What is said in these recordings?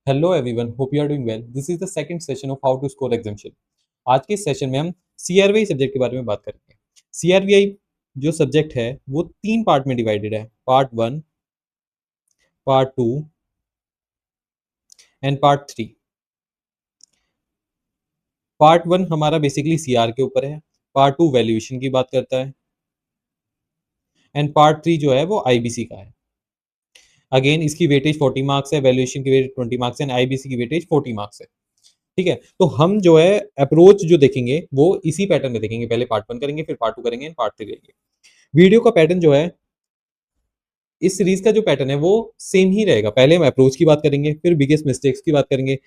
Hello everyone, hope you are doing well. This is the second session of how to score examination. आज के session में हम सीआरबीआई subject के बारे में बात करेंगे। सीआरबीआई जो सब्जेक्ट है वो तीन पार्ट में डिवाइडेड है, part one, part two and part three. Part one हमारा बेसिकली सीआर के ऊपर है, पार्ट टू वैल्यूएशन की बात करता है एंड पार्ट थ्री जो है वो आईबीसी का है। अगेन इसकी वेटेज 40 मार्क्स है, वैल्यूएशन की वेटेज 20 मार्क्स है एंड आईबीसी की वेटेज 40 मार्क्स है। ठीक है, तो हम जो है अप्रोच जो देखेंगे वो इसी पैटर्न में देखेंगे। पहले पार्ट वन करेंगे, फिर पार्ट टू करेंगे एंड पार्ट थ्री करेंगे। वीडियो का पैटर्न जो है, इस सीरीज का जो पैटर्न है वो सेम ही रहेगा। पहले हम अप्रोच की बात करेंगे, फिर बिगेस्ट मिस्टेक्स की बात करेंगे,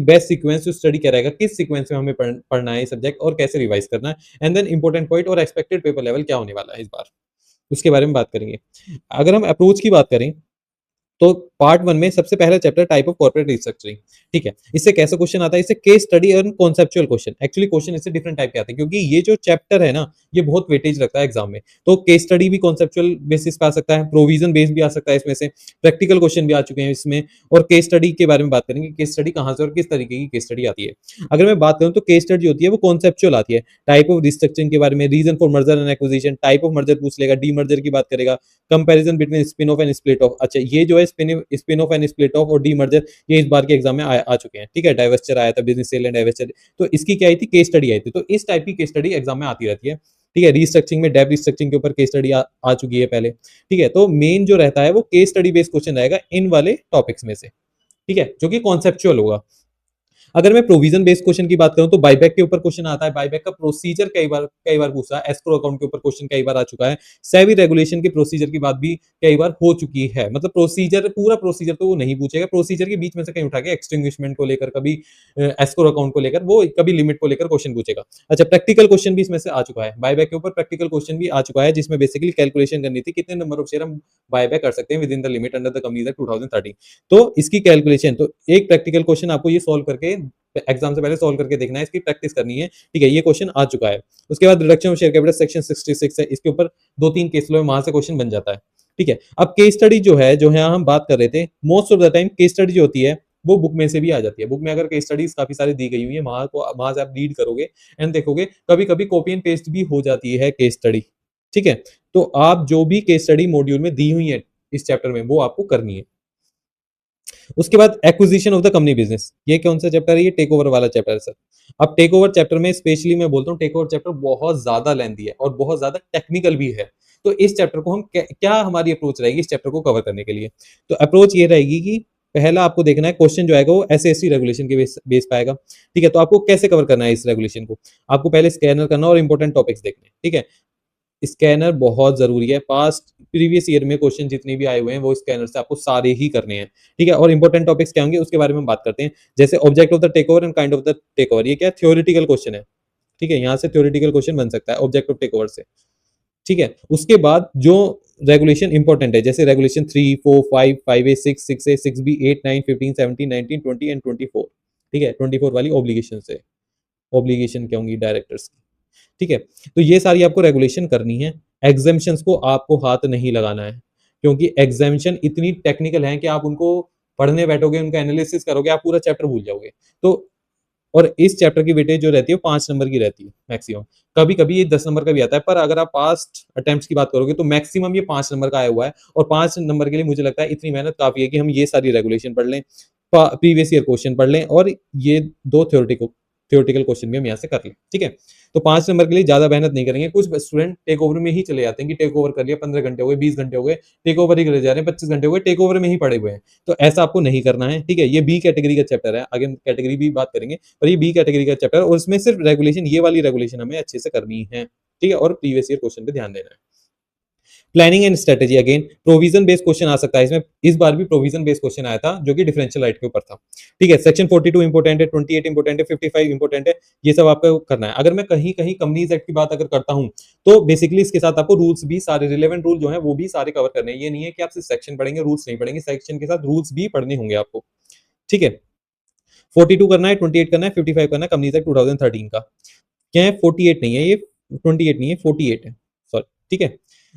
बेस्ट सीक्वेंस टू स्टडी क्या रहेगा, किस सीक्वेंस में हमें पढ़ना है सब्जेक्ट और कैसे रिवाइज करना है, एंड देन इंपॉर्टेंट पॉइंट और एक्सपेक्टेड पेपर लेवल क्या होने वाला है इस बार, उसके बारे में बात करेंगे। अगर हम अप्रोच की बात करें तो पार्ट वन में सबसे पहला chapter type of corporate restructuring. ठीक है, इससे कैसा क्वेश्चन आता है, इससे केस स्टडी और कॉन्सेप्चुअल क्वेश्चन। एक्चुअली क्वेश्चन इससे डिफरेंट टाइप के आते हैं क्योंकि ये जो चैप्टर है ना, ये बहुत वेटेज रखता है एग्जाम में। तो केस स्टडी भी कॉन्सेप्चुअल बेसिस पे आ सकता है, प्रोविजन बेस भी आ सकता है, इसमें से प्रैक्टिकल क्वेश्चन भी आ चुके हैं इसमें। और केस स्टडी के बारे में बात करेंगे, केस स्टडी कहाँ से और किस तरीके की केस स्टडी आती है। अगर मैं बात करूँ तो केस स्टडी होती है वो कॉन्सेप्चुअल आती है, टाइप ऑफ रिस्ट्रक्चरिंग के बारे में, reason for merger and acquisition, type of merger पूछ लेगा, डी मर्जर की बात करेगा, comparison between spin off and split off. अच्छा, ये जो है spin off and split off और डी मर्जर, ये इस बार के एग्जाम में आ चुके हैं। ठीक है, डाइवर्चर आया था, बिजनेस सेल एंड डाइवर्चर, तो इसकी क्या आई थी, केस स्टडी आई थी। तो इस टाइप की केस स्टडी एग्जाम में आती रहती है। ठीक है, रिस्ट्रक्चरिंग में डेब्ट रिस्ट्रक्चरिंग के ऊपर केस स्टडी आ चुकी है पहले। ठीक है, तो मेन जो रहता है वो केस स्टडी बेस्ड क्वेश्चन रहेगा इन वाले टॉपिक्स में से। ठीक है, जो कि कॉन्सेप्चुअल होगा। अगर मैं प्रोविजन बेस्ड क्वेश्चन की बात करूं तो बायबैक के ऊपर क्वेश्चन आता है, बायबैक का प्रोसीजर कई बार पूछा है, एस्क्रो अकाउंट के ऊपर क्वेश्चन कई बार आ चुका है, सेबी रेगुलेशन के प्रोसीजर की बात भी कई बार हो चुकी है। मतलब प्रोसीजर, पूरा प्रोसीजर तो वो नहीं पूछेगा, प्रोसीजर के बीच में से कहीं उठा के एक्सटिंग्विशमेंट को लेकर, कभी एस्क्रो अकाउंट को लेकर, वो कभी लिमिट को लेकर क्वेश्चन पूछेगा। अच्छा, प्रैक्टिकल क्वेश्चन भी इसमें से आ चुका है, बायबैक के ऊपर प्रैक्टिकल क्वेश्चन भी आ चुका है, जिसमें बेसिकली कैलकुलेशन करनी थी कितने नंबर ऑफ शेयर हम बायबैक कर सकते हैं with in the limit under the companies act 2013। तो इसकी कैलकुलेशन, तो एक प्रैक्टिकल क्वेश्चन आपको ये सॉल्व करके एग्जाम से पहले सॉल्व करके देखना है, इसकी प्रैक्टिस करनी है। ठीक है, ये क्वेश्चन आ चुका है। उसके बाद reduction of share capital section 66 है, इसके ऊपर दो तीन केस लो है, वहां से क्वेश्चन बन जाता है। ठीक है, अब केस स्टडी जो है, जो यहाँ हम बात कर रहे थे, most of the time case study जो होती है वो बुक में से भी आ जाती है। बुक में अगर केस स्टडीज काफी सारी दी गई हुई है, वहां से आप रीड करोगे एंड देखोगे, कभी कभी कॉपी एंड पेस्ट भी हो जाती है केस स्टडी। ठीक है, तो आप जो भी केस स्टडी मॉड्यूल में दी हुई है इस चैप्टर में, वो आपको करनी है। उसके बाद acquisition of the company business, ये कौन सा चैप्टर है, ये टेक ओवर वाला चैप्टर है सर। अब टेक ओवर चैप्टर में स्पेशली मैं बोलता हूँ, टेक ओवर चैप्टर बहुत ज्यादा लेंथी है और बहुत ज्यादा टेक्निकल भी है। तो इस चैप्टर को हम क्या हमारी अप्रोच रहेगी इस चैप्टर को कवर करने के लिए, तो अप्रोच ये रहेगी कि पहला आपको देखना है क्वेश्चन जो आएगा वो एसएससी रेगुलेशन के बेस पाएगा। ठीक है, तो आपको कैसे कवर करना है इस रेगुलेशन को, आपको पहले स्कैनर करना और इंपॉर्टेंट टॉपिक्स देखने। ठीक है, स्कैनर बहुत जरूरी है, पास्ट प्रीवियस ईयर में क्वेश्चन जितने भी आए हुए हैं वो स्कैनर से आपको सारे ही करने हैं। ठीक है, और इंपॉर्टेंट टॉपिक्स क्या होंगे उसके बारे में बात करते हैं, जैसे object of the takeover and kind of the takeover. ये क्या थ्योरेटिकल क्वेश्चन है। ठीक है, यहाँ से थ्योरेटिकल क्वेश्चन बन सकता है ऑब्जेक्ट ऑफ टेक ओवर से। ठीक है, उसके बाद जो रेगुलेशन इंपॉर्टेंट है, जैसे regulation 3, 4, 5, 5A, 6, 6A, 6B, 8, 9, 15, 17, 19, 20 and 24। ठीक है, 24 वाली ऑब्लिगेशन से, ऑब्लिगेशन क्या होंगी, डायरेक्टर्स की। ठीक है, तो ये सारी आपको रेगुलेशन करनी है। एग्जामिशंस को आपको हाथ नहीं लगाना है, क्योंकि एग्जामिशन इतनी टेक्निकल है कि आप उनको पढ़ने बैठोगे, उनका एनालिसिस करोगे, आप पूरा चैप्टर भूल जाओगे। तो और इस चैप्टर की वेटेज जो रहती है 5 नंबर की रहती है मैक्सिमम, कभी कभी ये 10 नंबर का भी आता है, पर अगर आप पास्ट अटेम्प्ट्स की बात करोगे तो मैक्सिमम ये 5 नंबर का आया हुआ है। और 5 नंबर के लिए मुझे लगता है इतनी मेहनत काफी है कि हम ये सारी रेगुलेशन पढ़ लें, प्रीवियस ईयर क्वेश्चन पढ़ लें और ये दो थ्योरेटिकल क्वेश्चन भी हम यहाँ से कर लें। ठीक है, तो 5 नंबर के लिए ज्यादा मेहनत नहीं करेंगे। कुछ स्टूडेंट टेक ओवर में ही चले जाते हैं कि टेक ओवर कर लिया, 15 घंटे हो गए, 20 घंटे हो गए, टेक ओवर ही करे जा रहे हैं, 25 घंटे हो गए, टेक ओवर में ही पड़े हुए हैं। तो ऐसा आपको नहीं करना है। ठीक है, ये बी कैटेगरी का चैप्टर है, आगे कैटेगरी भी बात करेंगे, पर ये बी कैटेगरी का चैप्टर है और इसमें सिर्फ रेगुलेशन, ये वाली रेगुलेशन हमें अच्छे से करनी है। ठीक है, और प्रीवियस ईयर क्वेश्चन पे ध्यान देना है। Planning and strategy, again provision based question आ सकता है इसमें। इस बार भी प्रोविजन बेस्ड क्वेश्चन आया था जो कि डिफरेंशियल राइट के ऊपर था। ठीक है, सेक्शन 42 इंपोर्टेंट है, 28 इंपोर्टेंट है, 55 इंपोर्टेंट है, ये सब आपको करना है। अगर मैं कहीं कहीं कंपनीज एक्ट की बात अगर करता हूं तो बेसिकली इसके साथ आपको रूल्स भी, सारे रिलेवेंट रूल जो है वो भी सारे कवर करने हैं। ये नहीं है कि आप सिर्फ सेक्शन पढ़ेंगे, रूल्स नहीं पढ़ेंगे, सेक्शन के साथ रूल्स भी पढ़ने होंगे आपको। ठीक है, 42 करना है, 28 करना है, 55 करना है, कंपनीज एक्ट 2013 का। क्या है, 48 नहीं है ये, 28 नहीं है, 48 है, सॉरी। ठीक है,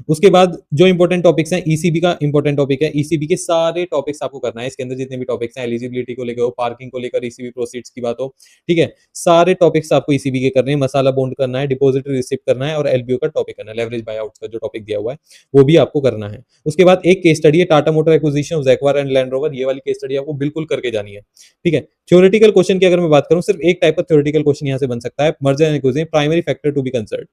उसके बाद जो इंपॉर्टेंट टॉपिक्स हैं, ईसीबी का इंपॉर्टेंट टॉपिक है, ईसीबी के सारे टॉपिक्स आपको करना है। इसके अंदर जितने भी टॉपिक्स हैं, एलिजिबिलिटी को लेकर हो, पार्किंग को लेकर, ईसीबी प्रोसीड्स की बात हो, ठीक है, सारे टॉपिक्स आपको ईसीबी के करने हैं। मसाला बॉन्ड करना है, डिपॉजिटरी रिसिप्ट करना है और एलबीओ का टॉपिक करना है, लेवरेज बाय आउट का जो टॉपिक दिया हुआ है वो भी आपको करना है। उसके बाद एक केस स्टडी है, Tata motor acquisition of Jaguar and land rover, ये वाली केस स्टडी आपको बिल्कुल करके जानी है, ठीक है। थ्योरेटिकल क्वेश्चन की अगर मैं बात करूं, सिर्फ एक टाइप का थ्योरेटिकल क्वेश्चन यहां से बन सकता है, merger and acquisition primary factor to be considered.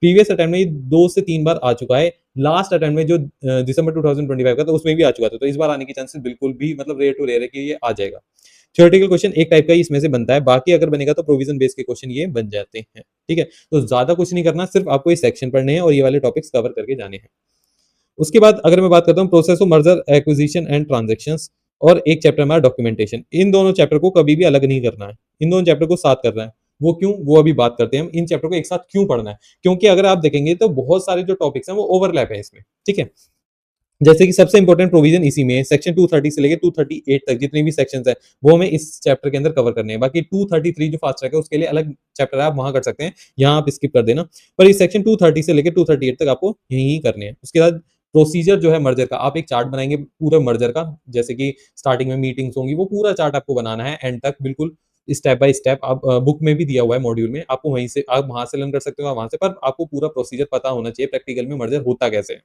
Previous attempt में 2 से 3 बार आ चुका है, लास्ट अटेम्प्ट में जो दिसंबर 2025 का था उसमें भी आ चुका था, तो इस बार आने की चांसेस बिल्कुल भी मतलब रेयर टू रेयर है कि ये आ जाएगा। थ्योरेटिकल क्वेश्चन एक टाइप का ही इसमें से बनता है, बाकी अगर बनेगा तो प्रोविजन बेस के क्वेश्चन ये बन जाते हैं, ठीक है। तो ज्यादा कुछ नहीं करना, सिर्फ आपको ये सेक्शन पढ़ने हैं और ये वाले टॉपिक्स कवर करके जाने हैं। उसके बाद अगर मैं बात करता हूँ process of merger acquisition and transactions, और एक चैप्टर हमारा डॉक्यूमेंटेशन, इन दोनों चैप्टर को कभी भी अलग नहीं करना है, इन दोनों चैप्टर को साथ करना है। वो क्यों, वो अभी बात करते हैं हम। इन चैप्टर को एक साथ क्यों पढ़ना है, क्योंकि अगर आप देखेंगे तो बहुत सारे जो टॉपिक्स हैं वो ओवरलैप है इसमें, ठीक है। जैसे कि सबसे इंपॉर्टेंट प्रोविजन इसी में है, सेक्शन 230 से लेकर 238 तक जितनी भी सेक्शंस हैं वो हमें इस चैप्टर के अंदर कवर करने हैं। बाकी 233 जो फास्ट ट्रैक है उसके लिए अलग चैप्टर है, आप वहां कर सकते हैं, यहाँ आप स्किप कर देना। पर इस सेक्शन 230 से लेकर 238 तक आपको यही करने हैं। उसके बाद प्रोसीजर जो है मर्जर का, आप एक चार्ट बनाएंगे पूरे मर्जर का, जैसे कि स्टार्टिंग में मीटिंग्स होंगी, वो पूरा चार्ट आपको बनाना है एंड तक बिल्कुल स्टेप बाय स्टेप। आप बुक में भी दिया हुआ है मॉड्यूल में, आपको वहीं से आप वहां से लर्न कर सकते हो वहां से, पर आपको पूरा प्रोसीजर पता होना चाहिए प्रैक्टिकल में मर्जर होता कैसे है,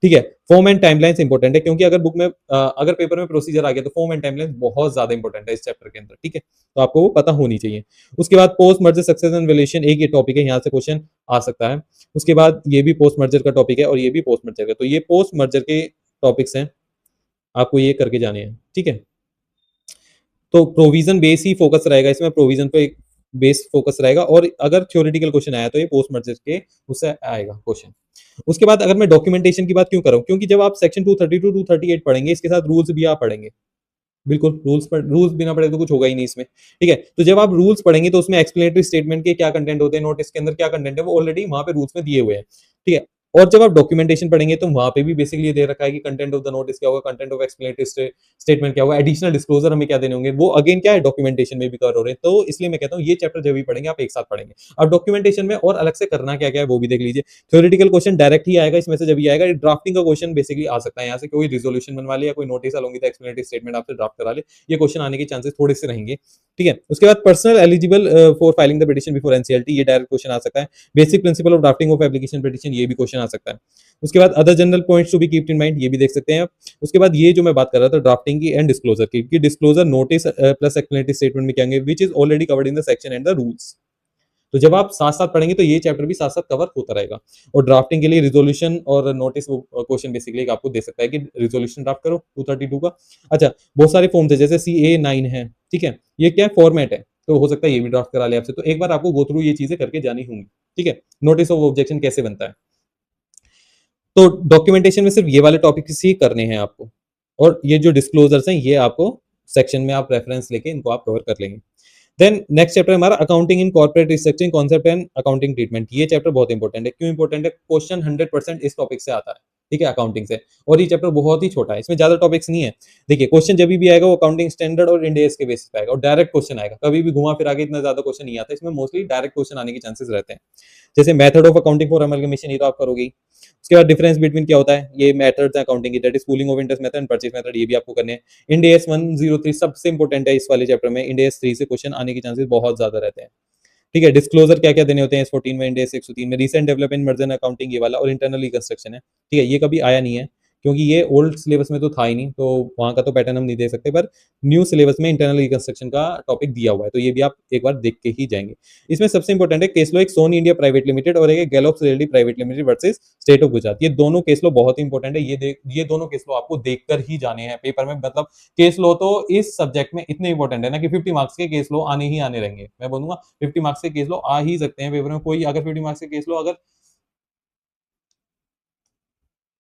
ठीक है। फॉर्म एंड टाइमलाइंस इंपॉर्टेंट है, क्योंकि अगर बुक में अगर पेपर में प्रोसीजर आ गया तो फॉर्म एंड टाइमलाइंस बहुत ज्यादा इंपॉर्टेंट है इस चैप्टर के अंदर, ठीक है। तो आपको वो पता होनी चाहिए। उसके बाद post merger success and valuation, एक ये टॉपिक है, यहाँ से क्वेश्चन आ सकता है। उसके बाद ये भी पोस्ट मर्जर का टॉपिक है और ये भी पोस्ट मर्जर का, तो ये पोस्ट मर्जर के टॉपिक्स हैं, आपको ये करके जाने हैं, ठीक है। तो प्रोविजन बेस ही फोकस रहेगा इसमें, प्रोविजन पे एक बेस फोकस रहेगा, और अगर थ्योरेटिकल क्वेश्चन आया तो ये पोस्ट मर्जर के उससे आएगा क्वेश्चन। उसके बाद अगर मैं डॉक्यूमेंटेशन की बात क्यों करूं, क्योंकि जब आप सेक्शन 232 238 पढ़ेंगे, इसके साथ रूल्स भी आप पढ़ेंगे, बिल्कुल रूल्स बिना पढ़े तो कुछ होगा ही नहीं इसमें, ठीक है। तो जब आप रूल्स पढ़ेंगे तो उसमें एक्सप्लेनेटरी स्टेटमेंट के क्या कंटेंट होते हैं, नोटिस के अंदर क्या कंटेंट है, वो ऑलरेडी वहां पे रूल्स में दिए हुए हैं, ठीक है। और जब आप डॉक्यूमेंटेशन पढ़ेंगे तो वहां पे भी बेसिकली ये दे रखा है कि कंटेंट ऑफ द नोटिस क्या होगा, कंटेंट ऑफ एक्सप्लेनेटरी स्टेटमेंट क्या होगा, एडिशनल डिस्क्लोजर हमें क्या देने होंगे, वो अगेन क्या है डॉक्यूमेंटेशन में भी कवर हो रहे हैं। तो इसलिए मैं कहता हूँ ये चैप्टर जब भी पढ़ेंगे आप एक साथ पढ़ेंगे। अब डॉक्यूमेंटेशन में और अलग से करना क्या क्या है वो भी देख लीजिए। थ्योरेटिकल क्वेश्चन डायरेक्ट ही आएगा इसमें से, जब ही आएगा ड्राफ्टिंग का क्वेश्चन बेसिकली आ सकता है यहाँ से, कोई रिजोल्यूशन बनवा ले या कोई notice along the explanatory statement आपसे ड्राफ्ट करा ले, ये क्वेश्चन आने के चांसेस थोड़े से रहेंगे, ठीक है। उसके बाद personal eligible for filing the petition before NCLT, ये डायरेक्ट क्वेश्चन आ सकता है। Basic principle of drafting of application petition, ये भी क्वेश्चन आ सकता है। उसके बाद other general points to be keeped in mind, ये भी देख सकते हैं आप। उसके बाद ये जो मैं बात कर रहा था ड्राफ्टिंग की एंड डिस्क्लोजर की, कि disclosure notice plus explanatory statement में क्या होंगे, which is already covered in the section and the rules. तो जब आप साथ साथ पढ़ेंगे तो ये चैप्टर भी साथ साथ कवर होता रहेगा। और ड्राफ्टिंग के लिए रिजोल्यूशन और नोटिस क्वेश्चन बेसिकली आपको दे सकता है कि रिजोल्यूशन ड्राफ्ट करो 232 का। अच्छा, बहुत सारे फॉर्म्स है, जैसे CA9 है, ठीक है, ये क्या फॉर्मेट है, तो हो सकता है ये भी ड्राफ्ट करा ले आपसे। तो एक बार आपको गो थ्रू ये चीजें करके जानी होंगी, ठीक है। नोटिस ऑफ ऑब्जेक्शन कैसे बनता है, तो डॉक्यूमेंटेशन में सिर्फ ये वाले टॉपिक्स ही करने हैं आपको, और ये जो डिस्क्लोजर्स हैं ये आपको सेक्शन में आप रेफरेंस लेके इनको आप कवर कर लेंगे। देन नेक्स्ट चैप्टर हमारा accounting in corporate restructuring concept and accounting treatment, ये चैप्टर बहुत इंपॉर्टेंट है। क्यों इंपॉर्टेंट है, क्वेश्चन 100% इस टॉपिक से आता है, ठीक है, अकाउंटिंग से। और ये चैप्टर बहुत ही छोटा है, इसमें ज्यादा टॉपिक्स नहीं है। देखिए क्वेश्चन जब भी आएगा वो अकाउंटिंग स्टैंडर्ड और इंड एस के बेसिस पे आएगा, और डायरेक्ट क्वेश्चन आएगा, कभी भी घुमा फिरा के इतना ज्यादा क्वेश्चन नहीं आता इसमें, मोस्टली डायरेक्ट क्वेश्चन आने के चांसेस रहते हैं। जैसे method of accounting for amalgamation, ये तो आप करोगे ही। उसके बाद डिफरेंस बिटवीन क्या होता है, ये मेथड्स हैं अकाउंटिंग की, that is pooling of interest method and purchase method, ये भी आपको करने हैं। इंड एस 103 सबसे इंपॉर्टेंट है इस वाले चैप्टर में, इंड एस 3 से क्वेश्चन आने के चांसेस बहुत ज्यादा रहते हैं, ठीक है। डिस्क्लोजर क्या क्या देने होते हैं इस 14 में, इंड एस 103 में, रिसेंट डेवलपमेंट मर्जर अकाउंटिंग ये वाला, और इंटरनल रिकंस्ट्रक्शन है, ठीक है। ये कभी आया नहीं है क्योंकि ये ओल्ड सिलेबस में तो था ही नहीं, तो वहां का तो पैटर्न हम नहीं दे सकते, पर न्यू सिलेबस में इंटरनल रिकंस्ट्रक्शन का टॉपिक दिया हुआ है, तो ये भी आप एक बार देख के ही जाएंगे। इसमें सबसे इंपॉर्टेंट है केस लो, एक सोनी इंडिया प्राइवेट लिमिटेड और एक Gallops Realty private limited versus state of Gujarat, ये दोनों केस लो बहुत इंपॉर्टेंट है। ये दोनों केस लो आपको देखकर ही जाने हैं पेपर में, मतलब केस लो तो इस सब्जेक्ट में इतने इंपॉर्टेंट है ना कि 50 मार्क्स के केस लो आने ही आने रहेंगे। मैं बोलूंगा 50 मार्क्स के केस लो आ ही सकते हैं पेपर में, कोई अगर 50 मार्क्स के केस लो अगर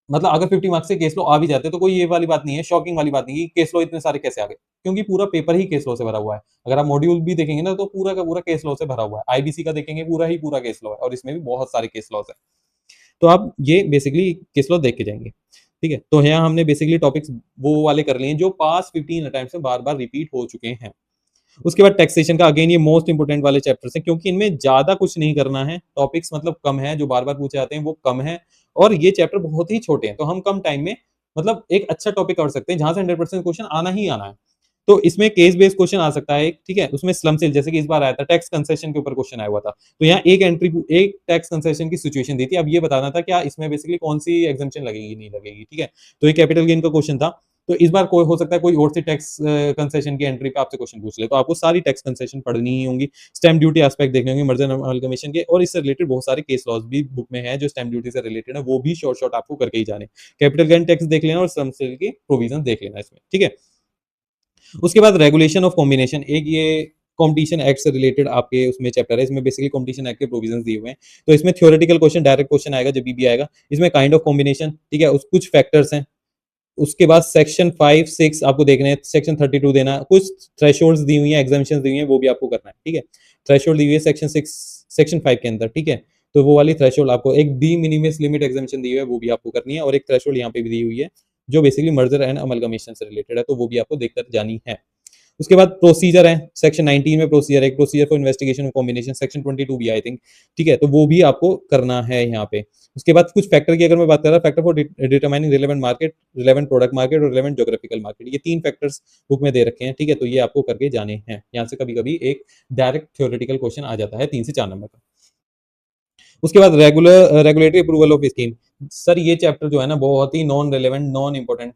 मतलब अगर 50 मार्क्स से केस लो आ भी जाते तो कोई ये वाली बात नहीं है, शॉकिंग वाली बात नहीं कि केस लो इतने सारे कैसे आ गए, क्योंकि पूरा पेपर ही केस लो से भरा हुआ है। अगर आप मॉड्यूल भी देखेंगे ना तो पूरा का पूरा केस लो से भरा हुआ है, आईबीसी का देखेंगे पूरा ही पूरा केस लो है, और इसमें भी बहुत सारे केस लॉस है। तो आप ये बेसिकली केस लो देख के जाएंगे, ठीक है। तो यहाँ हमने बेसिकली टॉपिक्स वो वाले कर लिए जो पास 15 अटेम्प्ट में बार बार रिपीट हो चुके हैं। उसके बाद टैक्सेशन का अगेन ये मोस्ट इंपोर्टेंट वाले चैप्टर्स हैं, क्योंकि इनमें ज्यादा कुछ नहीं करना है, टॉपिक्स मतलब कम है, जो बार बार पूछे जाते हैं वो कम है, और ये चैप्टर बहुत ही छोटे हैं, तो हम कम टाइम में मतलब एक अच्छा टॉपिक कर सकते हैं जहां से 100% क्वेश्चन आना ही आना है। तो इसमें केस बेस्ड क्वेश्चन आ सकता है, ठीक है, उसमें स्लम सेल जैसे कि इस बार आया था, टैक्स कंसेशन के ऊपर क्वेश्चन आया हुआ था, तो यहाँ एक एंट्री, एक टैक्स कंसेशन की सिचुएशन दी थी, अब ये बताना था क्या इसमें बेसिकली कौन सी एग्जाम्पशन लगेगी नहीं लगेगी, ठीक है, तो ये कैपिटल गेन का क्वेश्चन था। तो इस बार कोई हो सकता है कोई और सी टैक्स कंसेशन की एंट्री पे आपसे क्वेश्चन पूछ ले, तो आपको सारी टैक्स कंसेशन पढ़नी ही होंगी, स्टैम्प ड्यूटी एस्पेक्ट देखने होंगे, मर्जर अमलगमेशन के, और इससे रिलेटेड बहुत सारे केस लॉज भी बुक में है जो स्टैम्प ड्यूटी से रिलेटेड है, वो भी शॉर्ट शॉर्ट आपको करके ही जाने, कैपिटल गेन टैक्स देख लेना और स्लम सेल की प्रोविजन देख लेना इसमें, ठीक है। उसके बाद रेगुलेशन ऑफ कॉम्बिनेशन, एक ये कॉम्पिटिशन एक्ट से रिलेटेड आपके उसमें चैप्टर है, इसमें बेसिकली कॉम्पिटिशन एक्ट के प्रोविजंस दिए हुए हैं, तो इसमें थ्योरेटिकल क्वेश्चन डायरेक्ट क्वेश्चन आएगा जब भी आएगा, इसमें काइंड ऑफ कॉम्बिनेशन, ठीक है, उस कुछ फैक्टर्स हैं। उसके बाद सेक्शन 5 6 आपको देखने हैं, सेक्शन 32 देना, कुछ थ्रेशोल्ड्स दी हुई हैं, एग्जामिशंस दी हुई हैं, वो भी आपको करना है, ठीक है, थ्रेशोल्ड दी हुई है सेक्शन 6 सेक्शन 5 के अंदर, ठीक है, तो वो वाली थ्रेशोल्ड आपको, एक डी मिनिमस लिमिट एग्जामिशन दी हुई है वो भी आपको करनी है, और एक थ्रेशोल्ड यहाँ पे भी दी हुई है जो बेसिकली मर्जर एंड अमलगमेशन से रिलेटेड है, तो वो भी आपको देखकर जानी है। उसके बाद प्रोसीजर है, सेक्शन 19 में प्रोसीजर है, procedure for investigation of combination, section 22 भी आई थिंक, ठीक है, तो वो भी आपको करना है यहाँ पे। उसके बाद कुछ फैक्टर की अगर मैं बात कर रहा हूँ, factor for determining relevant market, relevant product market और रिलेवेंट ज्योग्राफिकल मार्केट, ये 3 फैक्टर्स बुक में दे रखे हैं, ठीक है, तो ये आपको करके जाने हैं, यहाँ से कभी कभी एक डायरेक्ट थ्योरेटिकल क्वेश्चन आ जाता है 3 से 4 नंबर का। उसके बाद regulatory approval of scheme, sir ये चैप्टर जो है ना बहुत ही non relevant non important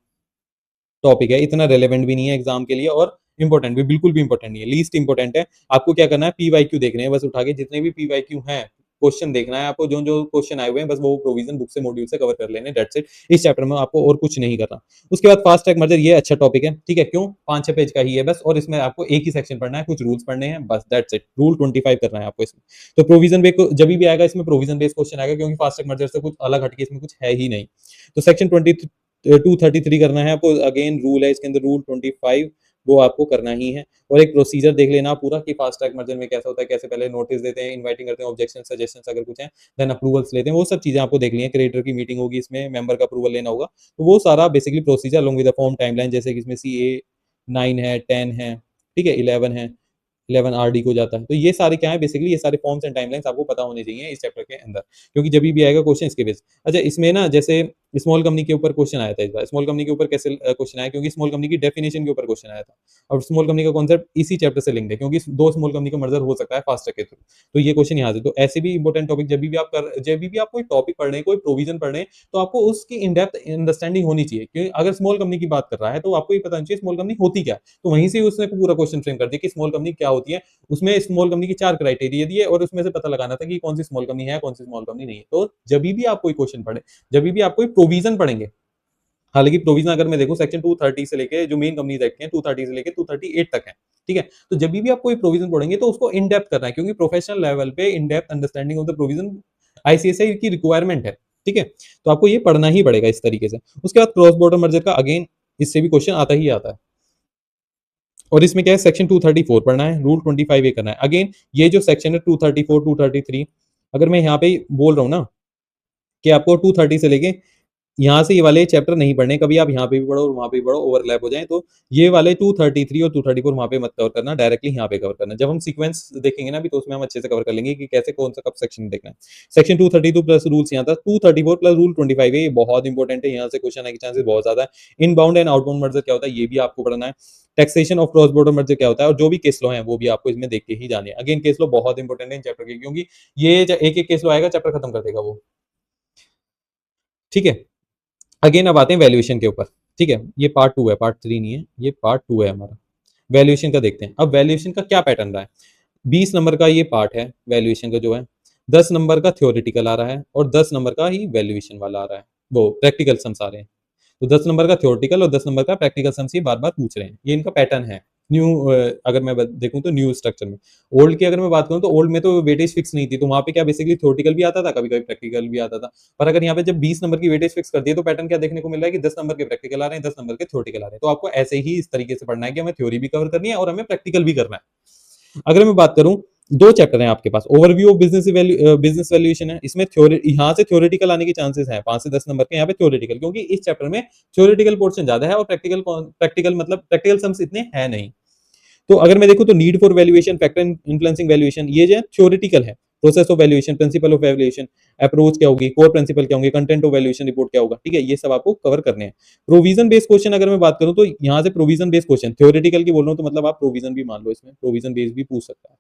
topic है, इतना रेलेवेंट भी नहीं है एग्जाम के लिए, और इंपॉर्टेंट भी बिल्कुल भी इंपॉर्टेंट नहीं है, लीस्ट इंपॉर्टेंट है। आपको क्या करना है, पीवाईक्यू देखने हैं बस, उठा के जितने भी पीवाईक्यू हैं क्वेश्चन देखना है आपको, जो जो क्वेश्चन आए हुए हैं बस वो प्रोविजन बुक से मॉड्यूल से कवर कर लेने, दैट्स इट, इस चैप्टर में आपको और कुछ नहीं करना। उसके बाद फास्ट ट्रैक मर्जर, ये अच्छा टॉपिक है, ठीक है, क्यों, 5-6 पेज का ही है बस, और इसमें आपको एक ही सेक्शन पढ़ना है, कुछ रूल्स पढ़ने हैं बस, दैट्स इट, रूल 25 करना है आपको इसमें। तो प्रोविजन बेस जब भी आएगा इसमें प्रोविजन बेस्ड क्वेश्चन आएगा, क्योंकि फास्ट ट्रैक मर्जर से कुछ अलग हटके इसमें कुछ है ही नहीं। तो सेक्शन 233 करना है आपको, अगेन रूल है इसके अंदर, रूल 25 वो आपको करना ही है, और एक प्रोसीजर देख लेना पूरा कि फास्ट ट्रैक मर्जर में कैसा होता है, कैसे पहले नोटिस देते हैं, इनवाइटिंग करते हैं, ऑब्जेक्शन सजेशंस अगर कुछ है, देन अप्रूवल्स लेते हैं, वो सब चीजें आपको देख ली हैं, क्रिएटर की मीटिंग होगी इसमें, मेंबर का अप्रूवल लेना होगा, तो वो सारा basically procedure along with the form timeline, जैसे कि इसमें CA 9 है, 10 है, ठीक है, 11 है, 11 RD को जाता है, तो ये सारे क्या है बेसिकली, ये सारे फॉर्म्स एंड टाइमलाइंस आपको पता होने चाहिए इस चैप्टर के अंदर, क्योंकि जब भी आएगा क्वेश्चन इसके बेस। अच्छा, इसमें ना जैसे स्मॉल कंपनी के ऊपर क्वेश्चन आया था इस बार, स्मॉल कंपनी के ऊपर कैसे क्वेश्चन आया, क्योंकि स्मॉल कंपनी की डेफिनेशन के ऊपर क्वेश्चन आया था, और स्मॉल कंपनी का कॉन्सेप्ट इसी चैप्टर से लिंक्ड है, क्योंकि 2 स्मॉल कंपनी का मर्जर हो सकता है फास्ट ट्रैक के थ्रू, तो ये क्वेश्चन यहाँ से, तो ऐसे भी इंपॉर्टेंट टॉपिक जब भी आप कोई टॉपिक पढ़ रहे हैं, कोई प्रोविजन पढ़ रहे हैं, तो आपको उसकी इन डेप्थ अंडरस्टैंडिंग होनी चाहिए, क्योंकि अगर स्मॉल कंपनी की बात कर रहा है तो आपको ये पता नहीं चाहिए स्मॉल कंपनी होती क्या, तो वहीं से उसने पूरा क्वेश्चन फ्रेम कर दिया कि स्मॉल कंपनी क्या होती है, उसमें स्मॉल कंपनी की 4 क्राइटेरिया दिए, और उसमें से पता लगाना था कि कौन सी स्मॉल कंपनी है, कौन सी स्मॉल कंपनी नहीं है। तो जब भी आप कोई क्वेश्चन पढ़े, जब भी आप कोई प्रोविजन पढ़ेंगे, हालांकि प्रोविजन अगर मैं देखूं सेक्शन 230 से लेके जो मेन कंपनीज एक्ट हैं 230 से लेके 238 तक है, ठीक है, तो जब भी आप कोई प्रोविजन पढ़ेंगे तो उसको इन डेप्थ करना है, क्योंकि प्रोफेशनल लेवल पे in depth understanding of the provision ICSI की रिक्वायरमेंट है, ठीक है, तो आपको ये पढ़ना ही पड़ेगा इस तरीके से। उसके बाद क्रॉस बॉर्डर मर्जर का अगेन इससे भी क्वेश्चन आता ही आता है, और इसमें क्या है, सेक्शन 234 पढ़ना है, रूल 25 ये करना है। अगेन ये जो सेक्शन है 234 233, अगर मैं यहाँ पे बोल रहा हूँ ना कि आपको 230 से लेके यहाँ से ये वाले चैप्टर नहीं पढ़ने, कभी आप यहाँ पे भी पढ़ो और वहाँ पे भी पढ़ो, ओवरलैप हो जाए, तो ये वाले 233 और 234 वहाँ पे मत कवर करना, डायरेक्टली यहाँ पे कवर करना। जब हम सीक्वेंस देखेंगे ना अभी, तो उसमें हम अच्छे से कवर कर लेंगे कि कैसे कौन सा कब सेक्शन देखना है। सेक्शन 232 प्लस रूल्स यहाँ था, 234 प्लस रूल 25 है, ये बहुत इंपॉर्टेंट है, यहाँ से क्वेश्चन आने के चांसेस बहुत ज्यादा है। इनबाउंड एंड आउटबाउंड मर्जर क्या होता है ये भी आपको पढ़ना है। Taxation of cross border merger क्या होता है, और जो भी केस लो है वो भी आपको इसमें देख के ही जाने हैं। अगेन केस लो बहुत इंपॉर्टेंट है इन चैप्टर के, क्योंकि ये एक एक केस लो आएगा चैप्टर खत्म कर देगा वो, ठीक है। अगेन अब आते हैं वैल्यूएशन के ऊपर, ठीक है, ये पार्ट 2 है, पार्ट 3 नहीं है, ये पार्ट 2 है हमारा। वैल्यूएशन का देखते हैं, अब वैल्यूएशन का क्या पैटर्न रहा है। 20 नंबर का ये पार्ट है वैल्यूएशन का जो है, 10 नंबर का थ्योरेटिकल आ रहा है, और 10 नंबर का ही वैल्यूएशन वाला आ रहा है, वो प्रैक्टिकल सम्स आ रहे हैं। तो 10 नंबर का थ्योरेटिकल और 10 नंबर का प्रैक्टिकल सम्स ये बार बार पूछ रहे हैं, ये इनका पैटर्न है। न्यू अगर मैं देखूं तो न्यू स्ट्रक्चर में, ओल्ड की अगर मैं बात करूं तो ओल्ड में तो वेटेज फिक्स नहीं थी, तो वहां पे क्या बेसिकली थ्योरेटिकल भी आता था, कभी कभी प्रैक्टिकल भी आता था। पर अगर यहाँ पे जब 20 नंबर की वेटेज फिक्स कर दी तो पैटर्न क्या देखने को मिल रहा है कि 10 नंबर के प्रैक्टिकल आ रहे हैं, 10 नंबर के थ्योरेटिकल आ रहे हैं। तो आपको ऐसे ही इस तरीके से पढ़ना है कि हमें थ्योरी भी कवर करनी है और हमें प्रैक्टिकल भी करना है। अगर मैं बात करूं, 2 चैप्टर हैं आपके पास, ओवरव्यू ऑफ बिजनेस वैल्यूएशन है, इसमें थ्योरी यहाँ से थ्योरेटिकल आने के चांसेस हैं, 5 से 10 नंबर के यहाँ पे थ्योरेटिकल, क्योंकि इस चैप्टर में थ्योरेटिकल पोर्शन ज्यादा है और प्रैक्टिकल मतलब प्रैक्टिकल सम्स इतने हैं नहीं। तो अगर मैं देखूं तो need for valuation, factor influencing valuation, ये जो है थ्योरेटिकल है। Process of valuation, principle of valuation, approach क्या होगी, कोर प्रिंसिपल क्या होंगे, कंटेंट ऑफ वैल्यूएशन रिपोर्ट क्या होगा, ठीक है, ये सब आपको कवर करने हैं। प्रोविजन बेस्ड क्वेश्चन अगर मैं बात करूं तो यहाँ से प्रोविजन बेस्ड क्वेश्चन, थ्योरेटिकल की बोल रहा हूं तो मतलब आप प्रोविजन भी मान लो, इसमें प्रोविजन बेस्ड भी पूछ सकता है,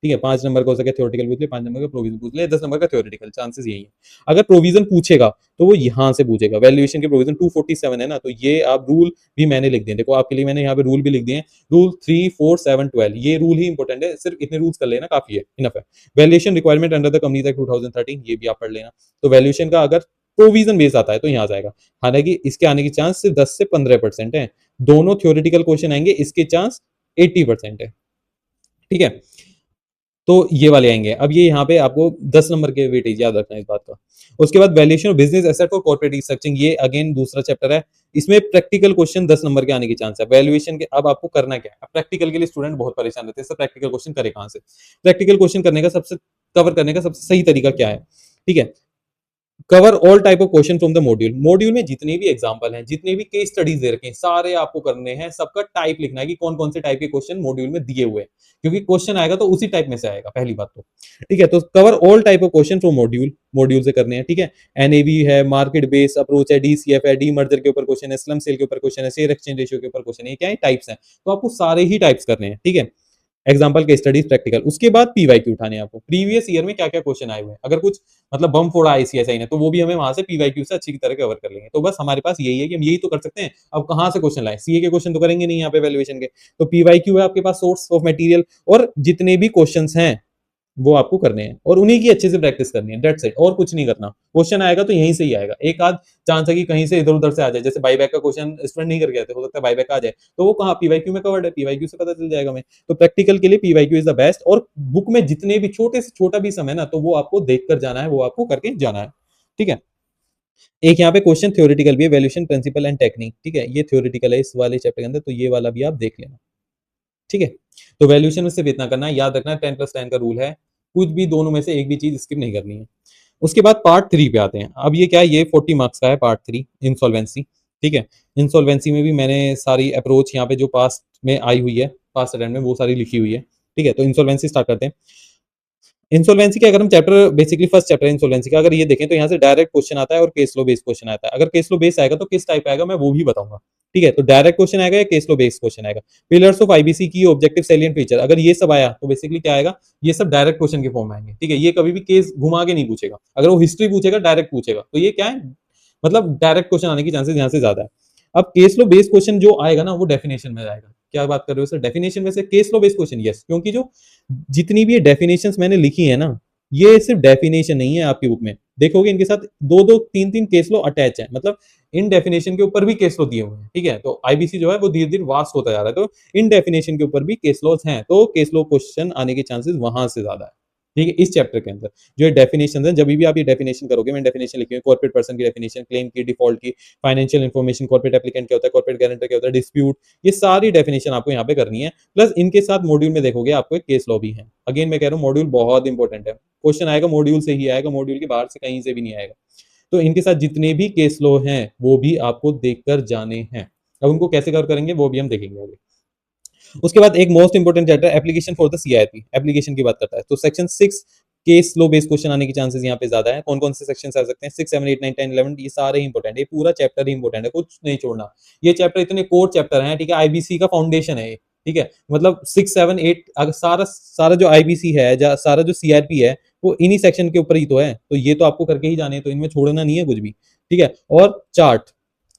ठीक है। 5 नंबर का हो सके थ्योरेटिकल पूछ ले, 5 नंबर का प्रोविजन पूछ ले, 10 नंबर का थ्योरेटिकल, चांसेस यही है। अगर प्रोविजन पूछेगा तो वो यहाँ से पूछेगा, वैल्यूएशन के प्रोविजन 247 है ना, तो ये आप रूल भी मैंने लिख दिए, देखो आपके लिए मैंने यहाँ पे रूल भी लिख दिए हैं, रूल 3, 4, 7, 12, ये रूल ही इंपॉर्टेंट है, सिर्फ इतने रूल्स कर लेना काफी है, इनफ है। Valuation requirement under the companies act 2013, ये भी आप पढ़ लेना। तो वैल्यूएशन का अगर प्रोविजन बेस आता है तो यहाँ जाएगा, हालांकि इसके आने की चांस सिर्फ 10 से 15% है, दोनों थ्योरेटिकल क्वेश्चन आएंगे, इसके चांस 80% है, ठीक है। तो ये वाले आएंगे। अब ये यहाँ पे आपको 10 नंबर के वेटेज याद रखना है इस बात का। उसके बाद valuation of business asset for corporate restructuring, ये अगेन दूसरा चैप्टर है, इसमें प्रैक्टिकल क्वेश्चन 10 नंबर के आने की चांस है। वैल्यूएशन के अब आपको करना क्या है, अब प्रैक्टिकल के लिए स्टूडेंट बहुत परेशान रहते हैं, सब प्रैक्टिकल क्वेश्चन करे कहां से। प्रैक्टिकल क्वेश्चन करने का सबसे कवर करने का सबसे सही तरीका क्या है, ठीक है। Cover all type of question from the module, module में जितने भी एग्जांपल हैं, जितने भी केस स्टडीज दे रखे हैं, सारे आपको करने हैं, सबका टाइप लिखना है कि कौन कौन से टाइप के क्वेश्चन मॉड्यूल में दिए हुए हैं, क्योंकि क्वेश्चन आएगा तो उसी टाइप में से आएगा, पहली बात तो, ठीक है। तो cover all type of question from module, module से करने हैं, ठीक है। एनएवी है, मार्केट बेस अप्रोच है, डीसीएफ है, डी मर्जर के ऊपर क्वेश्चन है, स्लम सेल के ऊपर क्वेश्चन है, शेयर एक्सचेंज रेशियो के ऊपर क्वेश्चन है, क्या है, टाइप्स हैं, तो आपको सारे ही टाइप्स करने हैं, ठीक है। एग्जाम्पल के स्टडीज प्रैक्टिकल, उसके बाद पीवाईक्यू उठाने हैं आपको, प्रीवियस ईयर में क्या क्या क्वेश्चन आए हुए हैं, अगर कुछ मतलब बम फोड़ा आईसीएसआई ने तो वो भी हमें वहां से पीवाईक्यू से अच्छी तरह कवर कर लेंगे। तो बस हमारे पास यही है कि हम यही तो कर सकते हैं, अब कहां से क्वेश्चन लाए, सीए के क्वेश्चन तो करेंगे नहीं यहाँ पे वैल्यूएशन के, तो पीवाईक्यू है आपके पास, सोर्स ऑफ मटेरियल, और जितने भी क्वेश्चन हैं वो आपको करने हैं और उन्हीं की अच्छे से प्रैक्टिस करनी है, दैट्स इट, और कुछ नहीं करना। क्वेश्चन आएगा तो यहीं से ही आएगा, एक आध चांस है कि कहीं से इधर उधर से आ जाए, जैसे बाईबैक का क्वेश्चन स्टूडेंट नहीं करके आते, हो सकता है बाईबैक आ जाए, तो वो कहाँ पीवाईक्यू में कवर्ड है, पीवाईक्यू से पता चल जाएगा हमें। तो प्रैक्टिकल के लिए पीवाईक्यू इज द बेस्ट, और बुक में जितने भी छोटे से छोटा भी समय ना, तो वो आपको देख कर जाना है, वो आपको करके जाना है, ठीक है। एक यहाँ पे क्वेश्चन थ्योरेटिकल भी है, वैल्यूएशन प्रिंसिपल एंड टेक्निक, ठीक है, ये थ्योरेटिकल है इस वाले चैप्टर के अंदर, तो ये वाला भी आप देख लेना, ठीक है। तो वैल्यूएशन में सिर्फ इतना करना है, याद रखना है 10+10 का रूल है, कुछ भी दोनों में से एक भी चीज स्किप नहीं करनी है। उसके बाद पार्ट 3 पे आते हैं। अब ये क्या है, ये 40 मार्क्स का है पार्ट 3, इंसॉल्वेंसी, ठीक है। इंसॉल्वेंसी में भी मैंने सारी अप्रोच यहाँ पे जो पास्ट में आई हुई है, पास्ट अटेम्प्ट में, वो सारी लिखी हुई है, ठीक है। तो इंसॉल्वेंसी स्टार्ट करते हैं। इंसॉल्वेंसी के अगर हम chapter basically first chapter insolvency का अगर ये देखें तो यहाँ से डायरेक्ट क्वेश्चन आता है और केस लो बेस्ड क्वेश्चन आता है। अगर केस लो बेस्ड आएगा तो किस टाइप आएगा मैं वो भी बताऊंगा, ठीक है। तो डायरेक्ट क्वेश्चन आएगा या केस लो बेस्ड क्वेश्चन आएगा। पिलर्स ऑफ आईबीसी की ऑब्जेक्टिव सैलिएंट फीचर, अगर ये सब आया तो बेसिकली क्या आएगा, ये सब डायरेक्ट क्वेश्चन के फॉर्म में आएंगे, ठीक है। ये कभी भी केस घुमा के नहीं पूछेगा, अगर वो हिस्ट्री पूछेगा डायरेक्ट पूछेगा, तो ये क्या है, मतलब डायरेक्ट क्वेश्चन आने की चांसेस यहाँ से ज्यादा है। अब केस लो बेस्ड क्वेश्चन जो आएगा ना वो डेफिनेशन में आएगा। क्या बात कर रहे हो सर, डेफिनेशन में से केस लो बेस्ड क्वेश्चन, यस, क्योंकि जो जितनी भी डेफिनेशंस मैंने लिखी है ना, ये सिर्फ डेफिनेशन नहीं है, आपकी बुक में देखोगे इनके साथ दो दो तीन तीन केस लो अटैच है, मतलब इन डेफिनेशन के ऊपर भी केस लो दिए हुए हैं, ठीक है। तो आईबीसी जो है वो धीरे धीरे वास्ट होता जा रहा है, तो इन डेफिनेशन के ऊपर भी केस लॉज हैं, तो केस लो क्वेश्चन आने के चांसेस वहां से ज्यादा है, ठीक है। इस चैप्टर के अंदर जो डेफिनेशन है, जब भी आप ये डेफिनेशन करोगे, मैंने डेफिनेशन लिखी है, कॉर्पोरेट पर्सन की डेफिनेशन, क्लेम की, डिफॉल्ट की, फाइनेंशियल इन्फॉर्मेशन, कॉर्पोरेट एप्लीकेंट क्या होता है, कॉर्पोरेट गारंटर क्या होता है, डिस्प्यूट, ये सारी डेफिनेशन आपको यहाँ पे करनी है। प्लस इनके साथ मॉड्यूल में देखोगे आपको एक केस लॉ भी है। अगेन मैं कह रहा हूँ मॉड्यूल बहुत इंपॉर्टेंट है, क्वेश्चन आएगा मॉड्यूल से ही आएगा, मॉड्यूल के बाहर से कहीं से भी नहीं आएगा। तो इनके साथ जितने भी केस लॉ हैं वो भी आपको देखकर जाने हैं। अब उनको कैसे कवर करेंगे वो भी हम देखेंगे आगे। उसके बाद एक most important chapter application for the CIP, application की बात करता है। तो सेक्शन 6 केस लो बेस्ड क्वेश्चन आने की चांसेस यहाँ पे ज्यादा है। कौन कौन से सेक्शन आ सकते हैं, 6, 7, 8, 9, 10, 11, ये सारे ही इंपॉर्टेंट है, ये पूरा चैप्टर ही इंपॉर्टेंट है, कुछ नहीं छोड़ना। ये चैप्टर इतने कोर चैप्टर हैं, ठीक है, आईबीसी का फाउंडेशन है, ठीक है। मतलब 6, 7, 8 अगर सारा सारा जो आईबीसी है, सारा जो सीआरपी है, वो इन्हीं सेक्शन के ऊपर ही तो है, तो ये तो आपको करके ही जाने हैं, तो इनमें छोड़ना नहीं है कुछ भी, ठीक है। और चार्ट